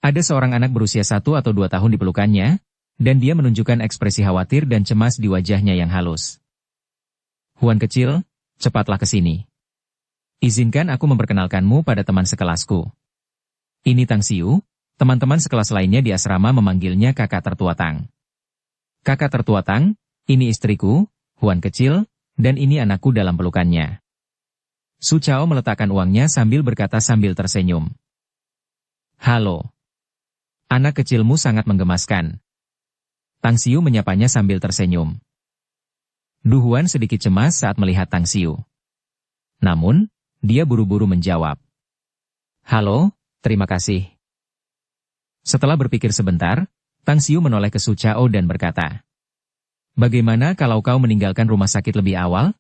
[SPEAKER 1] Ada seorang anak berusia 1 atau 2 tahun di pelukannya, dan dia menunjukkan ekspresi khawatir dan cemas di wajahnya yang halus. Huan kecil, cepatlah ke sini. Izinkan aku memperkenalkanmu pada teman sekelasku. Ini Tang Xiu, teman-teman sekelas lainnya di asrama memanggilnya kakak tertua Tang. Kakak tertua Tang, ini istriku, Huan kecil, dan ini anakku dalam pelukannya. Su Chao meletakkan uangnya sambil berkata sambil tersenyum. Halo. Anak kecilmu sangat menggemaskan. Tang Xiu menyapanya sambil tersenyum. Du Huan sedikit cemas saat melihat Tang Xiu. Namun, dia buru-buru menjawab. Halo, terima kasih. Setelah berpikir sebentar, Tang Xiu menoleh ke Su Chao dan berkata, bagaimana kalau kau meninggalkan rumah sakit lebih awal?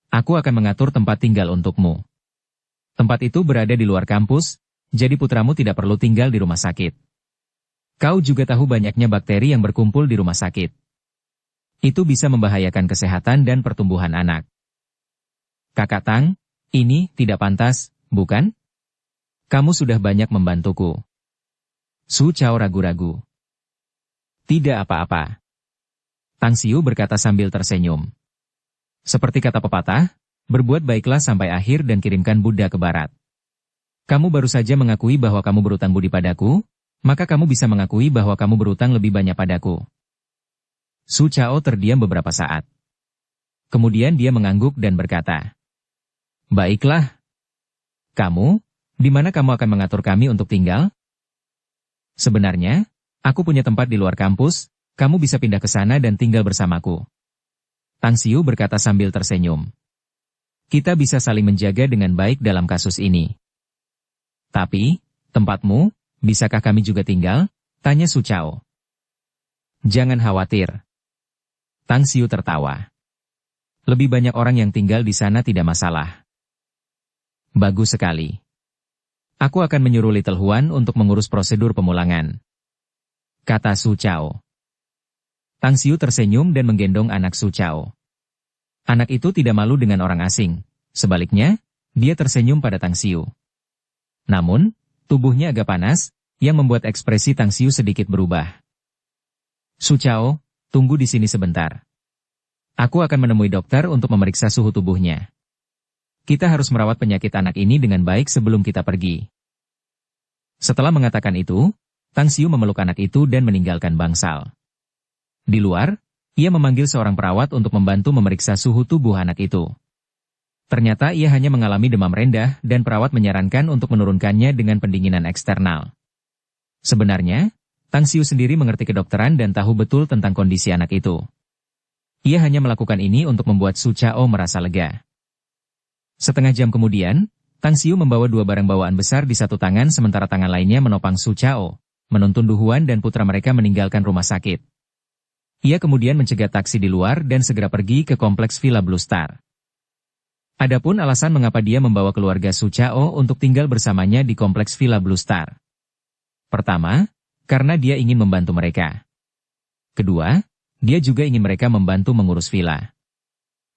[SPEAKER 1] Aku akan mengatur tempat tinggal untukmu. Tempat itu berada di luar kampus, jadi putramu tidak perlu tinggal di rumah sakit. Kau juga tahu banyaknya bakteri yang berkumpul di rumah sakit. Itu bisa membahayakan kesehatan dan pertumbuhan anak. Kakak Tang, ini tidak pantas, bukan? Kamu sudah banyak membantuku. Su Chao ragu-ragu. Tidak apa-apa. Tang Xiu berkata sambil tersenyum. Seperti kata pepatah, berbuat baiklah sampai akhir dan kirimkan Buddha ke barat. Kamu baru saja mengakui bahwa kamu berutang budi padaku, maka kamu bisa mengakui bahwa kamu berutang lebih banyak padaku. Su Chao terdiam beberapa saat. Kemudian dia mengangguk dan berkata, baiklah. Kamu, di mana kamu akan mengatur kami untuk tinggal? Sebenarnya, aku punya tempat di luar kampus, kamu bisa pindah ke sana dan tinggal bersamaku. Tang Xiu berkata sambil tersenyum. Kita bisa saling menjaga dengan baik dalam kasus ini. Tapi, tempatmu, bisakah kami juga tinggal? Tanya Su Chao. Jangan khawatir. Tang Xiu tertawa. Lebih banyak orang yang tinggal di sana tidak masalah. Bagus sekali. Aku akan menyuruh Little Huan untuk mengurus prosedur pemulangan. Kata Su Chao. Tang Xiu tersenyum dan menggendong anak Su Chao. Anak itu tidak malu dengan orang asing. Sebaliknya, dia tersenyum pada Tang Xiu. Namun, tubuhnya agak panas, yang membuat ekspresi Tang Xiu sedikit berubah. Su Chao, tunggu di sini sebentar. Aku akan menemui dokter untuk memeriksa suhu tubuhnya. Kita harus merawat penyakit anak ini dengan baik sebelum kita pergi. Setelah mengatakan itu, Tang Xiu memeluk anak itu dan meninggalkan bangsal. Di luar, ia memanggil seorang perawat untuk membantu memeriksa suhu tubuh anak itu. Ternyata ia hanya mengalami demam rendah dan perawat menyarankan untuk menurunkannya dengan pendinginan eksternal. Sebenarnya, Tang Xiu sendiri mengerti kedokteran dan tahu betul tentang kondisi anak itu. Ia hanya melakukan ini untuk membuat Su Chao merasa lega. Setengah jam kemudian, Tang Xiu membawa 2 barang bawaan besar di satu tangan sementara tangan lainnya menopang Su Chao, menuntun Du Huan dan putra mereka meninggalkan rumah sakit. Ia kemudian mencegat taksi di luar dan segera pergi ke kompleks Villa Blue Star. Adapun alasan mengapa dia membawa keluarga Su Chao untuk tinggal bersamanya di kompleks Villa Blue Star. Pertama, karena dia ingin membantu mereka. Kedua, dia juga ingin mereka membantu mengurus villa.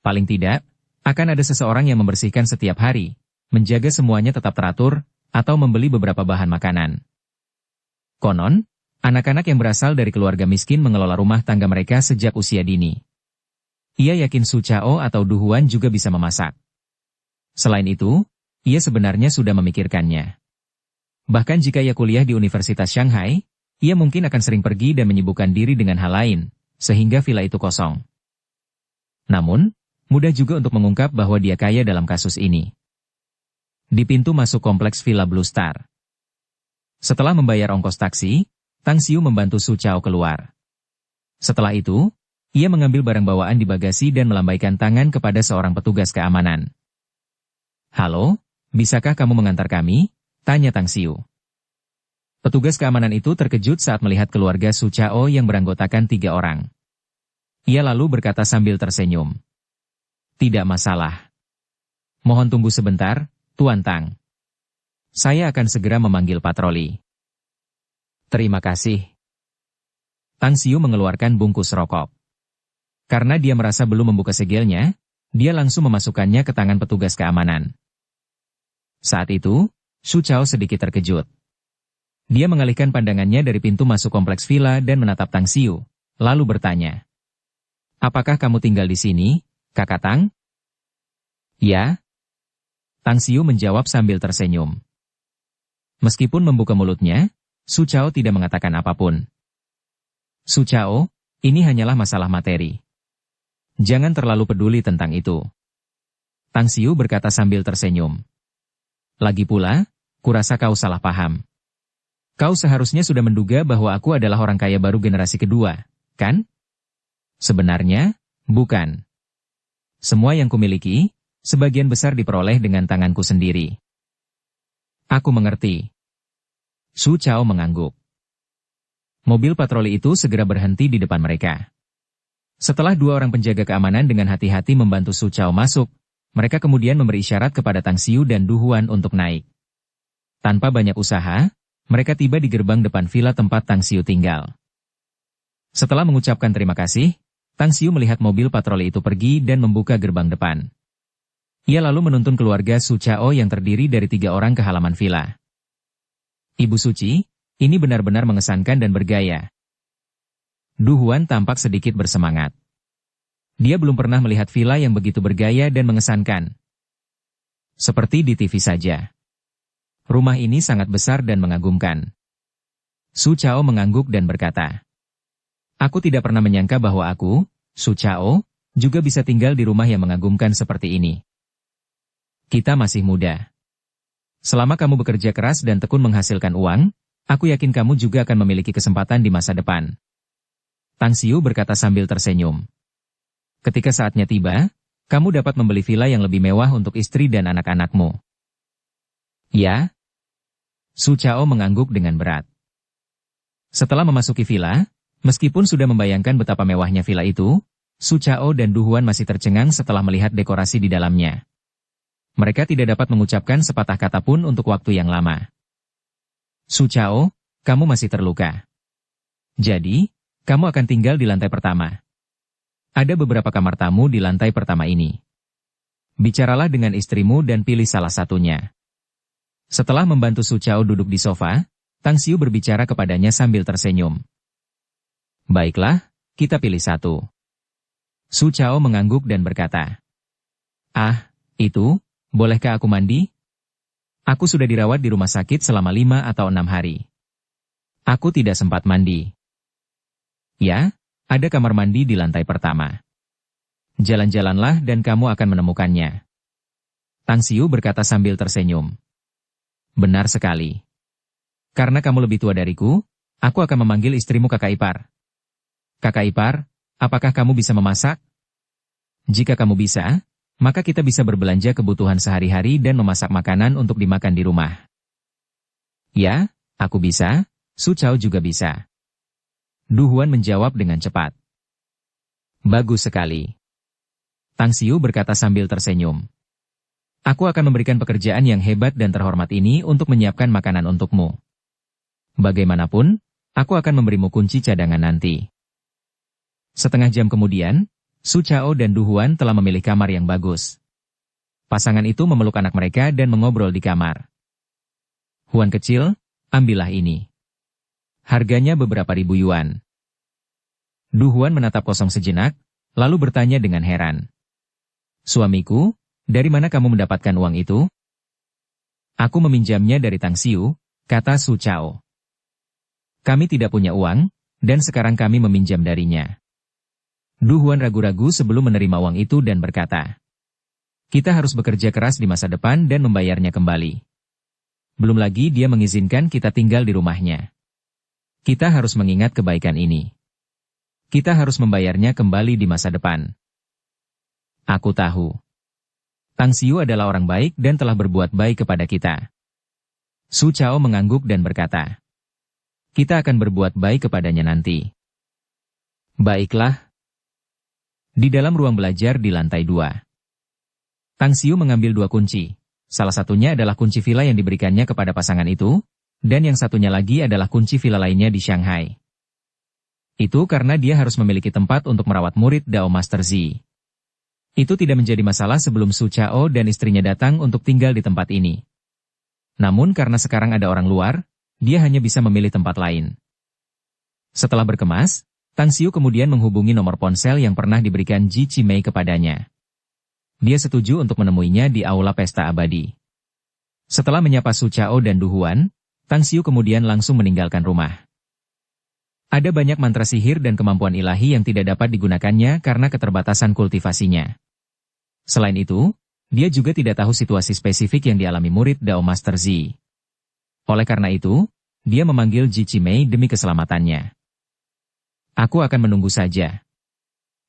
[SPEAKER 1] Paling tidak, akan ada seseorang yang membersihkan setiap hari, menjaga semuanya tetap teratur, atau membeli beberapa bahan makanan. Konon, anak-anak yang berasal dari keluarga miskin mengelola rumah tangga mereka sejak usia dini. Ia yakin Su Chao atau Du Huan juga bisa memasak. Selain itu, ia sebenarnya sudah memikirkannya. Bahkan jika ia kuliah di Universitas Shanghai, ia mungkin akan sering pergi dan menyibukkan diri dengan hal lain, sehingga villa itu kosong. Namun, mudah juga untuk mengungkap bahwa dia kaya dalam kasus ini. Di pintu masuk kompleks Villa Blue Star. Setelah membayar ongkos taksi, Tang Xiu membantu Su Chao keluar. Setelah itu, ia mengambil barang bawaan di bagasi dan melambaikan tangan kepada seorang petugas keamanan. Halo, bisakah kamu mengantar kami? Tanya Tang Xiu. Petugas keamanan itu terkejut saat melihat keluarga Su Chao yang beranggotakan 3 orang. Ia lalu berkata sambil tersenyum. Tidak masalah. Mohon tunggu sebentar, Tuan Tang. Saya akan segera memanggil patroli. Terima kasih. Tang Xiu mengeluarkan bungkus rokok. Karena dia merasa belum membuka segelnya, dia langsung memasukkannya ke tangan petugas keamanan. Saat itu, Su Chao sedikit terkejut. Dia mengalihkan pandangannya dari pintu masuk kompleks villa dan menatap Tang Xiu, lalu bertanya. Apakah kamu tinggal di sini, Kakak Tang? Ya. Tang Xiu menjawab sambil tersenyum. Meskipun membuka mulutnya, Su Chao tidak mengatakan apapun. Su Chao, ini hanyalah masalah materi. Jangan terlalu peduli tentang itu. Tang Xiu berkata sambil tersenyum. Lagi pula, kurasa kau salah paham. Kau seharusnya sudah menduga bahwa aku adalah orang kaya baru generasi kedua, kan? Sebenarnya, bukan. Semua yang kumiliki, sebagian besar diperoleh dengan tanganku sendiri. Aku mengerti. Su Chao mengangguk. Mobil patroli itu segera berhenti di depan mereka. Setelah dua orang penjaga keamanan dengan hati-hati membantu Su Chao masuk, mereka kemudian memberi isyarat kepada Tang Xiu dan Du Huan untuk naik. Tanpa banyak usaha, mereka tiba di gerbang depan villa tempat Tang Xiu tinggal. Setelah mengucapkan terima kasih, Tang Xiu melihat mobil patroli itu pergi dan membuka gerbang depan. Ia lalu menuntun keluarga Su Chao yang terdiri dari 3 orang ke halaman villa. Ibu Suci, ini benar-benar mengesankan dan bergaya. Du Huan tampak sedikit bersemangat. Dia belum pernah melihat villa yang begitu bergaya dan mengesankan. Seperti di TV saja. Rumah ini sangat besar dan mengagumkan. Su Chao mengangguk dan berkata, aku tidak pernah menyangka bahwa aku, Su Chao, juga bisa tinggal di rumah yang mengagumkan seperti ini. Kita masih muda. Selama kamu bekerja keras dan tekun menghasilkan uang, aku yakin kamu juga akan memiliki kesempatan di masa depan. Tang Xiu berkata sambil tersenyum. Ketika saatnya tiba, kamu dapat membeli villa yang lebih mewah untuk istri dan anak-anakmu. Ya? Su Chao mengangguk dengan berat. Setelah memasuki villa, meskipun sudah membayangkan betapa mewahnya villa itu, Su Chao dan Du Huan masih tercengang setelah melihat dekorasi di dalamnya. Mereka tidak dapat mengucapkan sepatah kata pun untuk waktu yang lama. Su Chao, kamu masih terluka. Jadi, kamu akan tinggal di lantai pertama. Ada beberapa kamar tamu di lantai pertama ini. Bicaralah dengan istrimu dan pilih salah satunya. Setelah membantu Su Chao duduk di sofa, Tang Xiu berbicara kepadanya sambil tersenyum. Baiklah, kita pilih satu. Su Chao mengangguk dan berkata. Ah, itu... Bolehkah aku mandi? Aku sudah dirawat di rumah sakit selama 5 atau 6 hari. Aku tidak sempat mandi. Ya, ada kamar mandi di lantai pertama. Jalan-jalanlah dan kamu akan menemukannya. Tang Xiu berkata sambil tersenyum. Benar sekali. Karena kamu lebih tua dariku, aku akan memanggil istrimu kakak ipar. Kakak ipar, apakah kamu bisa memasak? Jika kamu bisa, maka kita bisa berbelanja kebutuhan sehari-hari dan memasak makanan untuk dimakan di rumah. Ya, aku bisa, Su Chao juga bisa. Du Huan menjawab dengan cepat. Bagus sekali. Tang Xiu berkata sambil tersenyum. Aku akan memberikan pekerjaan yang hebat dan terhormat ini untuk menyiapkan makanan untukmu. Bagaimanapun, aku akan memberimu kunci cadangan nanti. Setengah jam kemudian, Su Chao dan Du Huan telah memilih kamar yang bagus. Pasangan itu memeluk anak mereka dan mengobrol di kamar. Huan kecil, ambillah ini. Harganya beberapa ribu yuan. Du Huan menatap kosong sejenak, lalu bertanya dengan heran. Suamiku, dari mana kamu mendapatkan uang itu? Aku meminjamnya dari Tang Xiu, kata Su Chao. Kami tidak punya uang, dan sekarang kami meminjam darinya. Du Huan ragu-ragu sebelum menerima uang itu dan berkata, kita harus bekerja keras di masa depan dan membayarnya kembali. Belum lagi dia mengizinkan kita tinggal di rumahnya. Kita harus mengingat kebaikan ini. Kita harus membayarnya kembali di masa depan. Aku tahu. Tang Xiu adalah orang baik dan telah berbuat baik kepada kita. Su Chao mengangguk dan berkata, kita akan berbuat baik kepadanya nanti. Baiklah. Di dalam ruang belajar di lantai 2. Tang Xiu mengambil 2 kunci. Salah satunya adalah kunci villa yang diberikannya kepada pasangan itu, dan yang satunya lagi adalah kunci villa lainnya di Shanghai. Itu karena dia harus memiliki tempat untuk merawat murid Dao Master Z. Itu tidak menjadi masalah sebelum Su Chao dan istrinya datang untuk tinggal di tempat ini. Namun karena sekarang ada orang luar, dia hanya bisa memilih tempat lain. Setelah berkemas, Tang Xiu kemudian menghubungi nomor ponsel yang pernah diberikan Ji Qimei kepadanya. Dia setuju untuk menemuinya di aula pesta abadi. Setelah menyapa Su Chao dan Du Huan, Tang Xiu kemudian langsung meninggalkan rumah. Ada banyak mantra sihir dan kemampuan ilahi yang tidak dapat digunakannya karena keterbatasan kultivasinya. Selain itu, dia juga tidak tahu situasi spesifik yang dialami murid Dao Master Z. Oleh karena itu, dia memanggil Ji Qimei demi keselamatannya. Aku akan menunggu saja.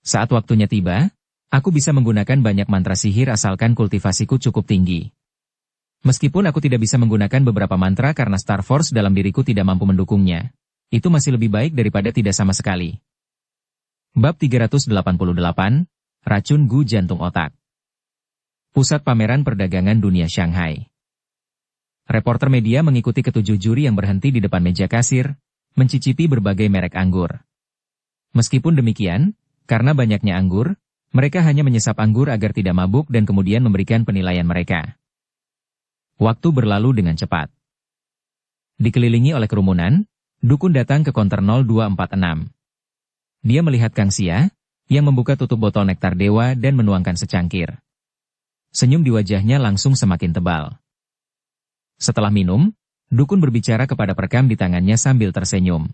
[SPEAKER 1] Saat waktunya tiba, aku bisa menggunakan banyak mantra sihir asalkan kultivasiku cukup tinggi. Meskipun aku tidak bisa menggunakan beberapa mantra karena Star Force dalam diriku tidak mampu mendukungnya, itu masih lebih baik daripada tidak sama sekali. Bab 388, Racun Gu Jantung Otak. Pusat Pameran Perdagangan Dunia Shanghai. Reporter media mengikuti ketujuh juri yang berhenti di depan meja kasir, mencicipi berbagai merek anggur. Meskipun demikian, karena banyaknya anggur, mereka hanya menyesap anggur agar tidak mabuk dan kemudian memberikan penilaian mereka. Waktu berlalu dengan cepat. Dikelilingi oleh kerumunan, Dukun datang ke konter 0246. Dia melihat Kang Xia, yang membuka tutup botol nektar dewa dan menuangkan secangkir. Senyum di wajahnya langsung semakin tebal. Setelah minum, Dukun berbicara kepada perekam di tangannya sambil tersenyum.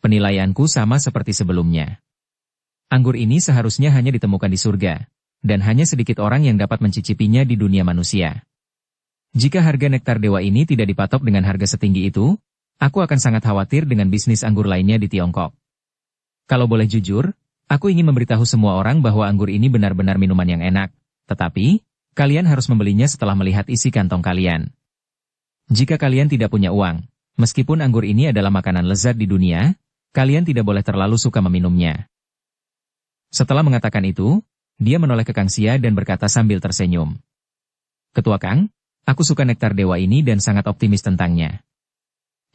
[SPEAKER 1] Penilaianku sama seperti sebelumnya. Anggur ini seharusnya hanya ditemukan di surga, dan hanya sedikit orang yang dapat mencicipinya di dunia manusia. Jika harga nektar dewa ini tidak dipatok dengan harga setinggi itu, aku akan sangat khawatir dengan bisnis anggur lainnya di Tiongkok. Kalau boleh jujur, aku ingin memberitahu semua orang bahwa anggur ini benar-benar minuman yang enak, tetapi, kalian harus membelinya setelah melihat isi kantong kalian. Jika kalian tidak punya uang, meskipun anggur ini adalah makanan lezat di dunia, kalian tidak boleh terlalu suka meminumnya. Setelah mengatakan itu, dia menoleh ke Kang Xia dan berkata sambil tersenyum. Ketua Kang, aku suka nektar dewa ini dan sangat optimis tentangnya.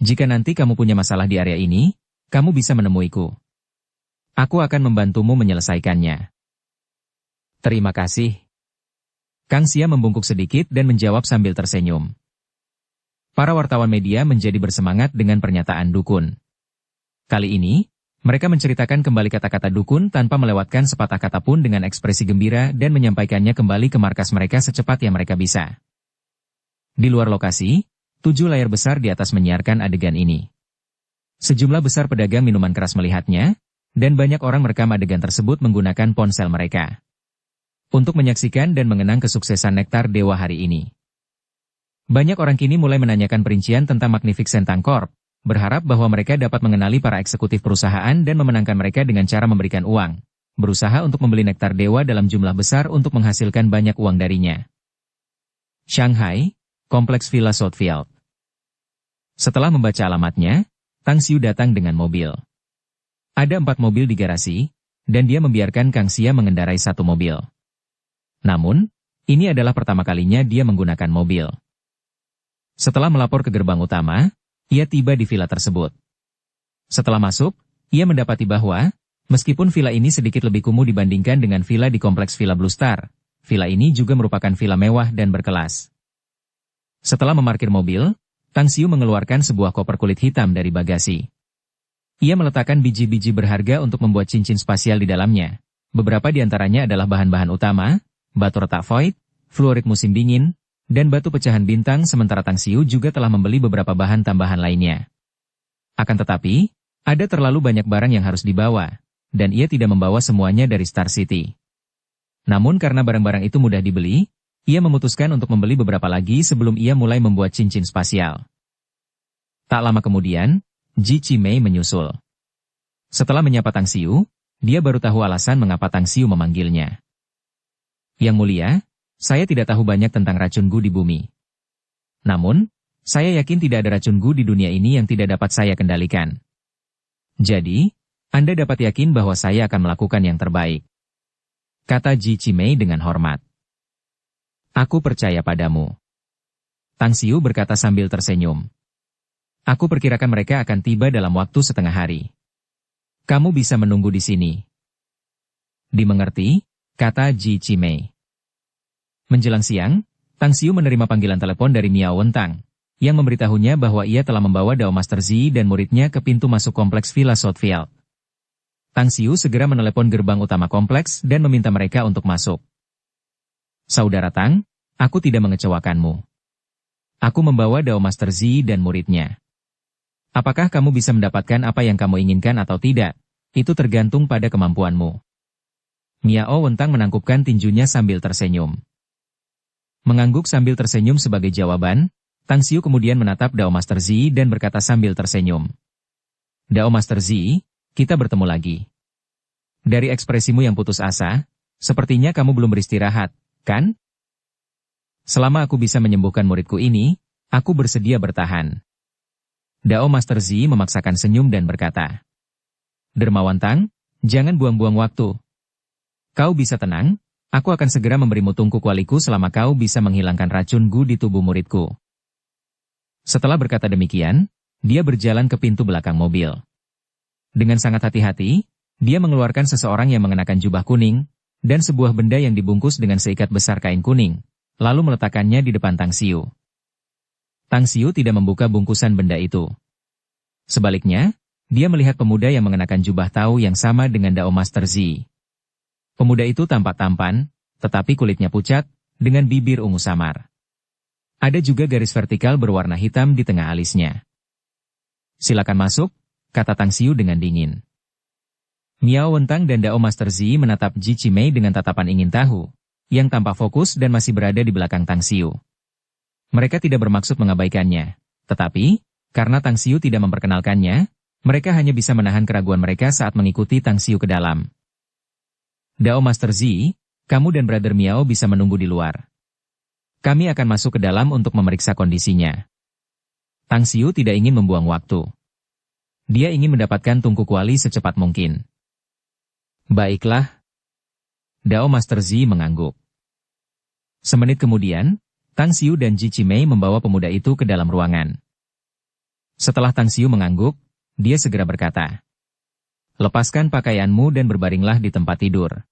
[SPEAKER 1] Jika nanti kamu punya masalah di area ini, kamu bisa menemuiku. Aku akan membantumu menyelesaikannya. Terima kasih. Kang Xia membungkuk sedikit dan menjawab sambil tersenyum. Para wartawan media menjadi bersemangat dengan pernyataan Dukun. Kali ini, mereka menceritakan kembali kata-kata Dukun tanpa melewatkan sepatah kata pun dengan ekspresi gembira dan menyampaikannya kembali ke markas mereka secepat yang mereka bisa. Di luar lokasi, 7 layar besar di atas menyiarkan adegan ini. Sejumlah besar pedagang minuman keras melihatnya, dan banyak orang merekam adegan tersebut menggunakan ponsel mereka. Untuk menyaksikan dan mengenang kesuksesan nektar dewa hari ini. Banyak orang kini mulai menanyakan perincian tentang Magnificent Tang Corp, berharap bahwa mereka dapat mengenali para eksekutif perusahaan dan memenangkan mereka dengan cara memberikan uang, berusaha untuk membeli nektar dewa dalam jumlah besar untuk menghasilkan banyak uang darinya. Shanghai, Kompleks Villa Southfield. Setelah membaca alamatnya, Tang Xiu datang dengan mobil. Ada 4 mobil di garasi, dan dia membiarkan Kang Xia mengendarai satu mobil. Namun, ini adalah pertama kalinya dia menggunakan mobil. Setelah melapor ke gerbang utama, ia tiba di villa tersebut. Setelah masuk, ia mendapati bahwa, meskipun villa ini sedikit lebih kumuh dibandingkan dengan villa di kompleks Villa Blue Star, villa ini juga merupakan villa mewah dan berkelas. Setelah memarkir mobil, Tang Xiu mengeluarkan sebuah koper kulit hitam dari bagasi. Ia meletakkan biji-biji berharga untuk membuat cincin spasial di dalamnya. Beberapa di antaranya adalah bahan-bahan utama, batu retak void, fluorit musim dingin, dan batu pecahan bintang sementara Tang Xiu juga telah membeli beberapa bahan tambahan lainnya. Akan tetapi, ada terlalu banyak barang yang harus dibawa, dan ia tidak membawa semuanya dari Star City. Namun karena barang-barang itu mudah dibeli, ia memutuskan untuk membeli beberapa lagi sebelum ia mulai membuat cincin spasial. Tak lama kemudian, Ji Qimei menyusul. Setelah menyapa Tang Xiu, dia baru tahu alasan mengapa Tang Xiu memanggilnya. Yang mulia, saya tidak tahu banyak tentang racun Gu di bumi. Namun, saya yakin tidak ada racun Gu di dunia ini yang tidak dapat saya kendalikan. Jadi, Anda dapat yakin bahwa saya akan melakukan yang terbaik. Kata Ji Qimei dengan hormat. Aku percaya padamu. Tang Xiu berkata sambil tersenyum. Aku perkirakan mereka akan tiba dalam waktu setengah hari. Kamu bisa menunggu di sini. Dimengerti, kata Ji Cimei. Menjelang siang, Tang Xiu menerima panggilan telepon dari Miao Wentang, yang memberitahunya bahwa ia telah membawa Dao Master Zi dan muridnya ke pintu masuk kompleks Villa Southfield. Tang Xiu segera menelepon gerbang utama kompleks dan meminta mereka untuk masuk. Saudara Tang, aku tidak mengecewakanmu. Aku membawa Dao Master Zi dan muridnya. Apakah kamu bisa mendapatkan apa yang kamu inginkan atau tidak? Itu tergantung pada kemampuanmu. Miao Wentang menangkupkan tinjunya sambil tersenyum. Mengangguk sambil tersenyum sebagai jawaban, Tang Xiu kemudian menatap Dao Master Zi dan berkata sambil tersenyum. Dao Master Zi, kita bertemu lagi. Dari ekspresimu yang putus asa, sepertinya kamu belum beristirahat, kan? Selama aku bisa menyembuhkan muridku ini, aku bersedia bertahan. Dao Master Zi memaksakan senyum dan berkata, Dermawan Tang, jangan buang-buang waktu. Kau bisa tenang, aku akan segera memberimu tungku kualiku selama kau bisa menghilangkan racun gu di tubuh muridku. Setelah berkata demikian, dia berjalan ke pintu belakang mobil. Dengan sangat hati-hati, dia mengeluarkan seseorang yang mengenakan jubah kuning, dan sebuah benda yang dibungkus dengan seikat besar kain kuning, lalu meletakkannya di depan Tang Xiu. Tang Xiu tidak membuka bungkusan benda itu. Sebaliknya, dia melihat pemuda yang mengenakan jubah tau yang sama dengan Dao Master Zi. Pemuda itu tampak tampan, tetapi kulitnya pucat, dengan bibir ungu samar. Ada juga garis vertikal berwarna hitam di tengah alisnya. Silakan masuk, kata Tang Xiu dengan dingin. Miao Wentang dan Dao Master Zi menatap Ji Cimei dengan tatapan ingin tahu, yang tampak fokus dan masih berada di belakang Tang Xiu. Mereka tidak bermaksud mengabaikannya, tetapi, karena Tang Xiu tidak memperkenalkannya, mereka hanya bisa menahan keraguan mereka saat mengikuti Tang Xiu ke dalam. Dao Master Zi, kamu dan Brother Miao bisa menunggu di luar. Kami akan masuk ke dalam untuk memeriksa kondisinya. Tang Xiu tidak ingin membuang waktu. Dia ingin mendapatkan tungku kuali secepat mungkin. Baiklah. Dao Master Zi mengangguk. Semenit kemudian, Tang Xiu dan Ji Cimei membawa pemuda itu ke dalam ruangan. Setelah Tang Xiu mengangguk, dia segera berkata, Lepaskan pakaianmu dan berbaringlah di tempat tidur.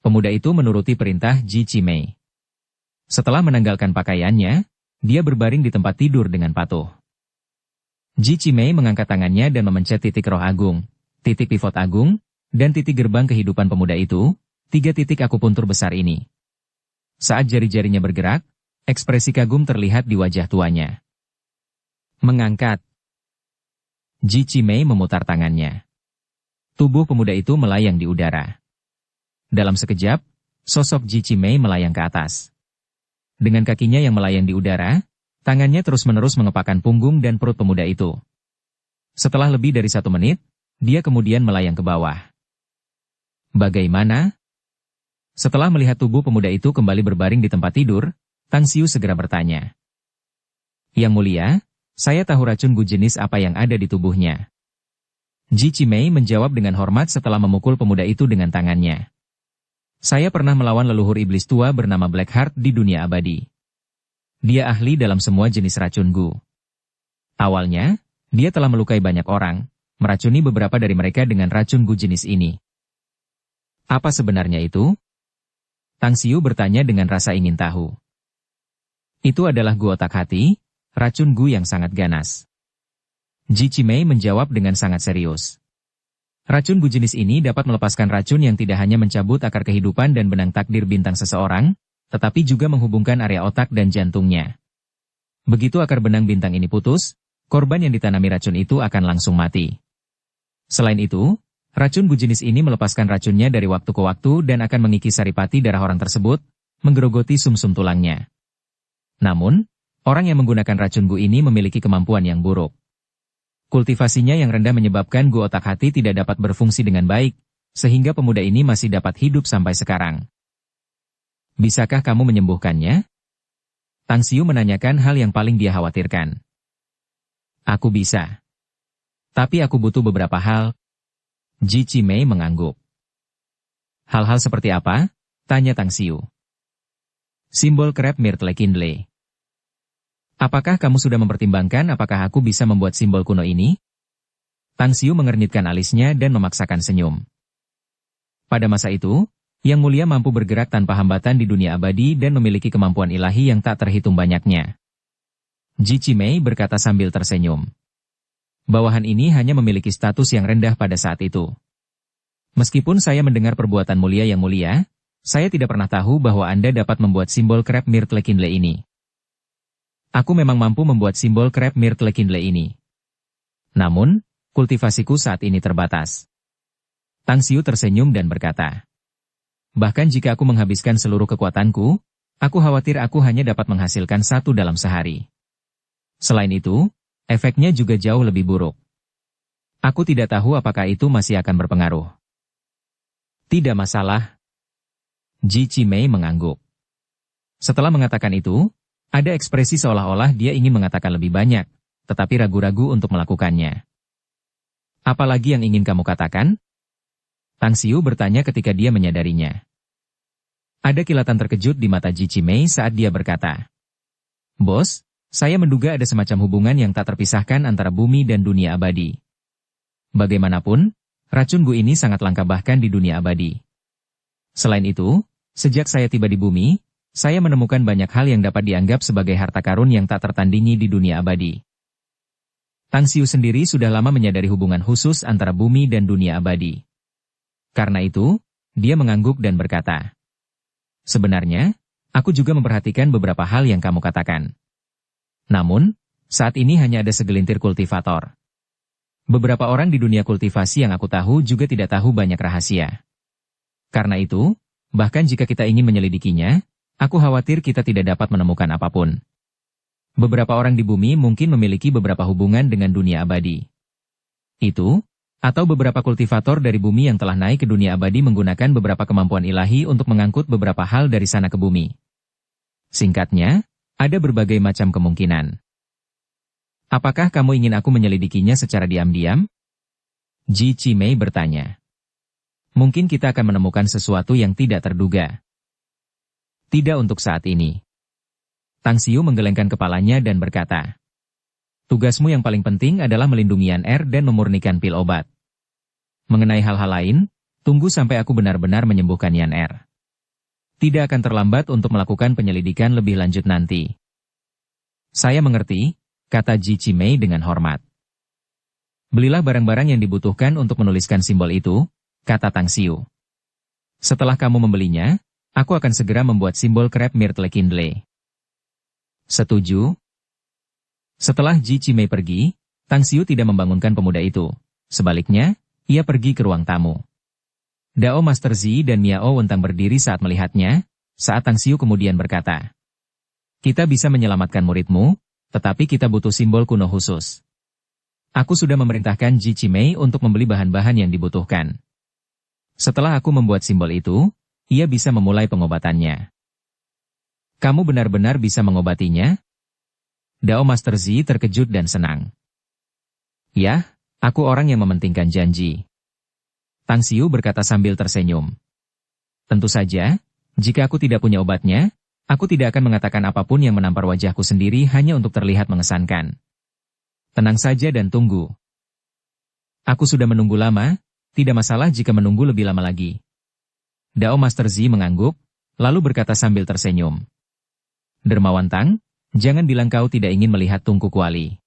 [SPEAKER 1] Pemuda itu menuruti perintah Ji Cimei. Setelah menanggalkan pakaiannya, dia berbaring di tempat tidur dengan patuh. Ji Cimei mengangkat tangannya dan memencet titik roh agung, titik pivot agung, dan titik gerbang kehidupan pemuda itu, 3 titik akupuntur besar ini. Saat jari-jarinya bergerak, ekspresi kagum terlihat di wajah tuanya. Mengangkat. Ji Cimei memutar tangannya. Tubuh pemuda itu melayang di udara. Dalam sekejap, sosok Ji Cimei melayang ke atas. Dengan kakinya yang melayang di udara, tangannya terus-menerus mengepakkan punggung dan perut pemuda itu. Setelah lebih dari 1 menit, dia kemudian melayang ke bawah. Bagaimana? Setelah melihat tubuh pemuda itu kembali berbaring di tempat tidur, Tang Xiu segera bertanya. Yang mulia, saya tahu racun gu jenis apa yang ada di tubuhnya. Ji Cimei menjawab dengan hormat setelah memukul pemuda itu dengan tangannya. Saya pernah melawan leluhur iblis tua bernama Blackheart di dunia abadi. Dia ahli dalam semua jenis racun gu. Awalnya, dia telah melukai banyak orang, meracuni beberapa dari mereka dengan racun gu jenis ini. Apa sebenarnya itu? Tang Xiu bertanya dengan rasa ingin tahu. Itu adalah gu otak hati, racun gu yang sangat ganas. Ji Cimei menjawab dengan sangat serius. Racun gu jenis ini dapat melepaskan racun yang tidak hanya mencabut akar kehidupan dan benang takdir bintang seseorang, tetapi juga menghubungkan area otak dan jantungnya. Begitu akar benang bintang ini putus, korban yang ditanami racun itu akan langsung mati. Selain itu, racun gu jenis ini melepaskan racunnya dari waktu ke waktu dan akan mengikis saripati darah orang tersebut, menggerogoti sumsum tulangnya. Namun, orang yang menggunakan racun gu ini memiliki kemampuan yang buruk. Kultivasinya yang rendah menyebabkan gu otak hati tidak dapat berfungsi dengan baik, sehingga pemuda ini masih dapat hidup sampai sekarang. Bisakah kamu menyembuhkannya? Tang Xiu menanyakan hal yang paling dia khawatirkan. Aku bisa. Tapi aku butuh beberapa hal. Ji Cimei mengangguk. Hal-hal seperti apa? Tanya Tang Xiu. Simbol krep Myrtle Kindle. Apakah kamu sudah mempertimbangkan apakah aku bisa membuat simbol kuno ini? Tang Xiu mengernyitkan alisnya dan memaksakan senyum. Pada masa itu, Yang Mulia mampu bergerak tanpa hambatan di dunia abadi dan memiliki kemampuan ilahi yang tak terhitung banyaknya. Ji Qimei berkata sambil tersenyum. Bawahan ini hanya memiliki status yang rendah pada saat itu. Meskipun saya mendengar perbuatan mulia Yang Mulia, saya tidak pernah tahu bahwa Anda dapat membuat simbol krep Myrtle Kinley ini. Aku memang mampu membuat simbol krep Myrtle Kinley ini. Namun, kultivasiku saat ini terbatas. Tang Xiu tersenyum dan berkata, bahkan jika aku menghabiskan seluruh kekuatanku, aku khawatir aku hanya dapat menghasilkan 1 dalam sehari. Selain itu, efeknya juga jauh lebih buruk. Aku tidak tahu apakah itu masih akan berpengaruh. Tidak masalah. Ji Qimei mengangguk. Setelah mengatakan itu, ada ekspresi seolah-olah dia ingin mengatakan lebih banyak, tetapi ragu-ragu untuk melakukannya. Apalagi yang ingin kamu katakan? Tang Xiu bertanya ketika dia menyadarinya. Ada kilatan terkejut di mata Ji Qimei saat dia berkata, Bos, saya menduga ada semacam hubungan yang tak terpisahkan antara bumi dan dunia abadi. Bagaimanapun, racun Gu ini sangat langka bahkan di dunia abadi. Selain itu, sejak saya tiba di bumi, saya menemukan banyak hal yang dapat dianggap sebagai harta karun yang tak tertandingi di dunia abadi. Tang Xiu sendiri sudah lama menyadari hubungan khusus antara bumi dan dunia abadi. Karena itu, dia mengangguk dan berkata, sebenarnya, aku juga memperhatikan beberapa hal yang kamu katakan. Namun, saat ini hanya ada segelintir kultivator. Beberapa orang di dunia kultivasi yang aku tahu juga tidak tahu banyak rahasia. Karena itu, bahkan jika kita ingin menyelidikinya, aku khawatir kita tidak dapat menemukan apapun. Beberapa orang di bumi mungkin memiliki beberapa hubungan dengan dunia abadi. Itu, atau beberapa kultivator dari bumi yang telah naik ke dunia abadi menggunakan beberapa kemampuan ilahi untuk mengangkut beberapa hal dari sana ke bumi. Singkatnya, ada berbagai macam kemungkinan. Apakah kamu ingin aku menyelidikinya secara diam-diam? Ji Qimei bertanya. Mungkin kita akan menemukan sesuatu yang tidak terduga. Tidak untuk saat ini. Tang Xiu menggelengkan kepalanya dan berkata, tugasmu yang paling penting adalah melindungi Yan Er dan memurnikan pil obat. Mengenai hal-hal lain, tunggu sampai aku benar-benar menyembuhkan Yan Er. Tidak akan terlambat untuk melakukan penyelidikan lebih lanjut nanti. Saya mengerti, kata Ji Qimei dengan hormat. Belilah barang-barang yang dibutuhkan untuk menuliskan simbol itu, kata Tang Xiu. Setelah kamu membelinya, aku akan segera membuat simbol krep Myrtle Kinley. Setuju? Setelah Ji Qimei pergi, Tang Xiu tidak membangunkan pemuda itu. Sebaliknya, ia pergi ke ruang tamu. Dao Master Zi dan Miao Wentang berdiri saat melihatnya, saat Tang Xiu kemudian berkata, kita bisa menyelamatkan muridmu, tetapi kita butuh simbol kuno khusus. Aku sudah memerintahkan Ji Qimei untuk membeli bahan-bahan yang dibutuhkan. Setelah aku membuat simbol itu, ia bisa memulai pengobatannya. Kamu benar-benar bisa mengobatinya? Dao Master Zi terkejut dan senang. Ya, aku orang yang mementingkan janji. Tang Xiu berkata sambil tersenyum. Tentu saja, jika aku tidak punya obatnya, aku tidak akan mengatakan apapun yang menampar wajahku sendiri hanya untuk terlihat mengesankan. Tenang saja dan tunggu. Aku sudah menunggu lama, tidak masalah jika menunggu lebih lama lagi. Dao Master Zi mengangguk, lalu berkata sambil tersenyum. Dermawan Tang, jangan bilang kau tidak ingin melihat tungku kuali.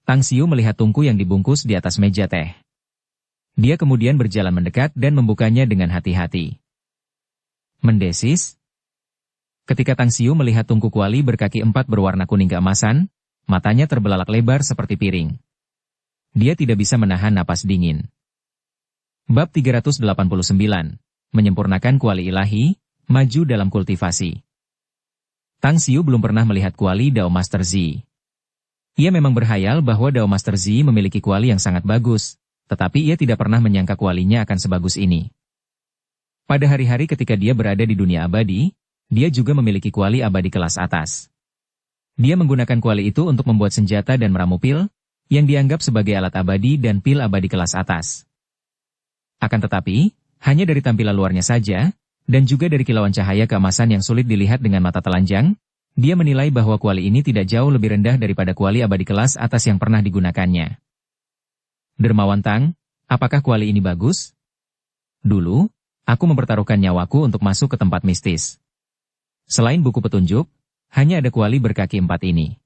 [SPEAKER 1] Tang Xiu melihat tungku yang dibungkus di atas meja teh. Dia kemudian berjalan mendekat dan membukanya dengan hati-hati. Mendesis? Ketika Tang Xiu melihat tungku kuali berkaki 4 berwarna kuning keemasan, matanya terbelalak lebar seperti piring. Dia tidak bisa menahan napas dingin. Bab 389, menyempurnakan kuali ilahi, maju dalam kultivasi. Tang Xiu belum pernah melihat kuali Dao Master Zi. Ia memang berhayal bahwa Dao Master Zi memiliki kuali yang sangat bagus, tetapi ia tidak pernah menyangka kualinya akan sebagus ini. Pada hari-hari ketika dia berada di dunia abadi, dia juga memiliki kuali abadi kelas atas. Dia menggunakan kuali itu untuk membuat senjata dan meramu pil, yang dianggap sebagai alat abadi dan pil abadi kelas atas. Akan tetapi, hanya dari tampilan luarnya saja, dan juga dari kilauan cahaya keemasan yang sulit dilihat dengan mata telanjang, dia menilai bahwa kuali ini tidak jauh lebih rendah daripada kuali abadi kelas atas yang pernah digunakannya. Dermawan Tang, apakah kuali ini bagus? Dulu, aku mempertaruhkan nyawaku untuk masuk ke tempat mistis. Selain buku petunjuk, hanya ada kuali berkaki 4 ini.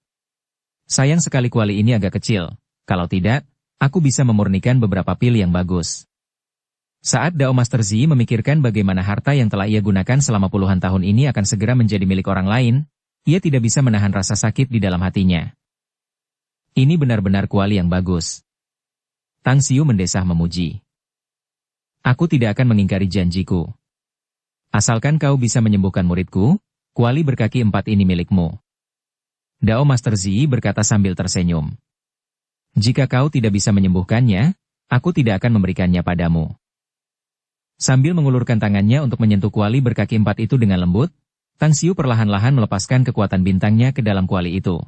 [SPEAKER 1] Sayang sekali kuali ini agak kecil, kalau tidak, aku bisa memurnikan beberapa pil yang bagus. Saat Dao Master Zi memikirkan bagaimana harta yang telah ia gunakan selama puluhan tahun ini akan segera menjadi milik orang lain, ia tidak bisa menahan rasa sakit di dalam hatinya. Ini benar-benar kuali yang bagus. Tang Xiu mendesah memuji. Aku tidak akan mengingkari janjiku. Asalkan kau bisa menyembuhkan muridku, kuali berkaki 4 ini milikmu. Dao Master Zi berkata sambil tersenyum. Jika kau tidak bisa menyembuhkannya, aku tidak akan memberikannya padamu. Sambil mengulurkan tangannya untuk menyentuh kuali berkaki 4 itu dengan lembut, Tang Xiu perlahan-lahan melepaskan kekuatan bintangnya ke dalam kuali itu.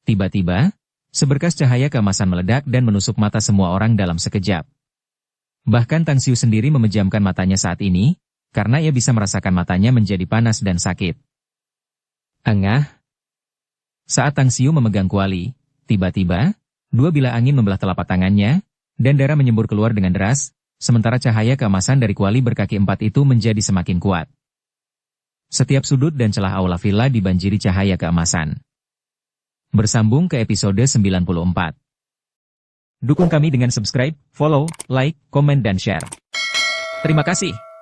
[SPEAKER 1] Tiba-tiba, seberkas cahaya keemasan meledak dan menusuk mata semua orang dalam sekejap. Bahkan Tang Xiu sendiri memejamkan matanya saat ini, karena ia bisa merasakan matanya menjadi panas dan sakit. Engah. Saat Tang Xiu memegang kuali, tiba-tiba, 2 bilah angin membelah telapak tangannya, dan darah menyembur keluar dengan deras, sementara cahaya keemasan dari kuali berkaki 4 itu menjadi semakin kuat. Setiap sudut dan celah aula villa dibanjiri cahaya keemasan. Bersambung ke episode 94. Dukung kami dengan subscribe, follow, like, komen dan share. Terima kasih.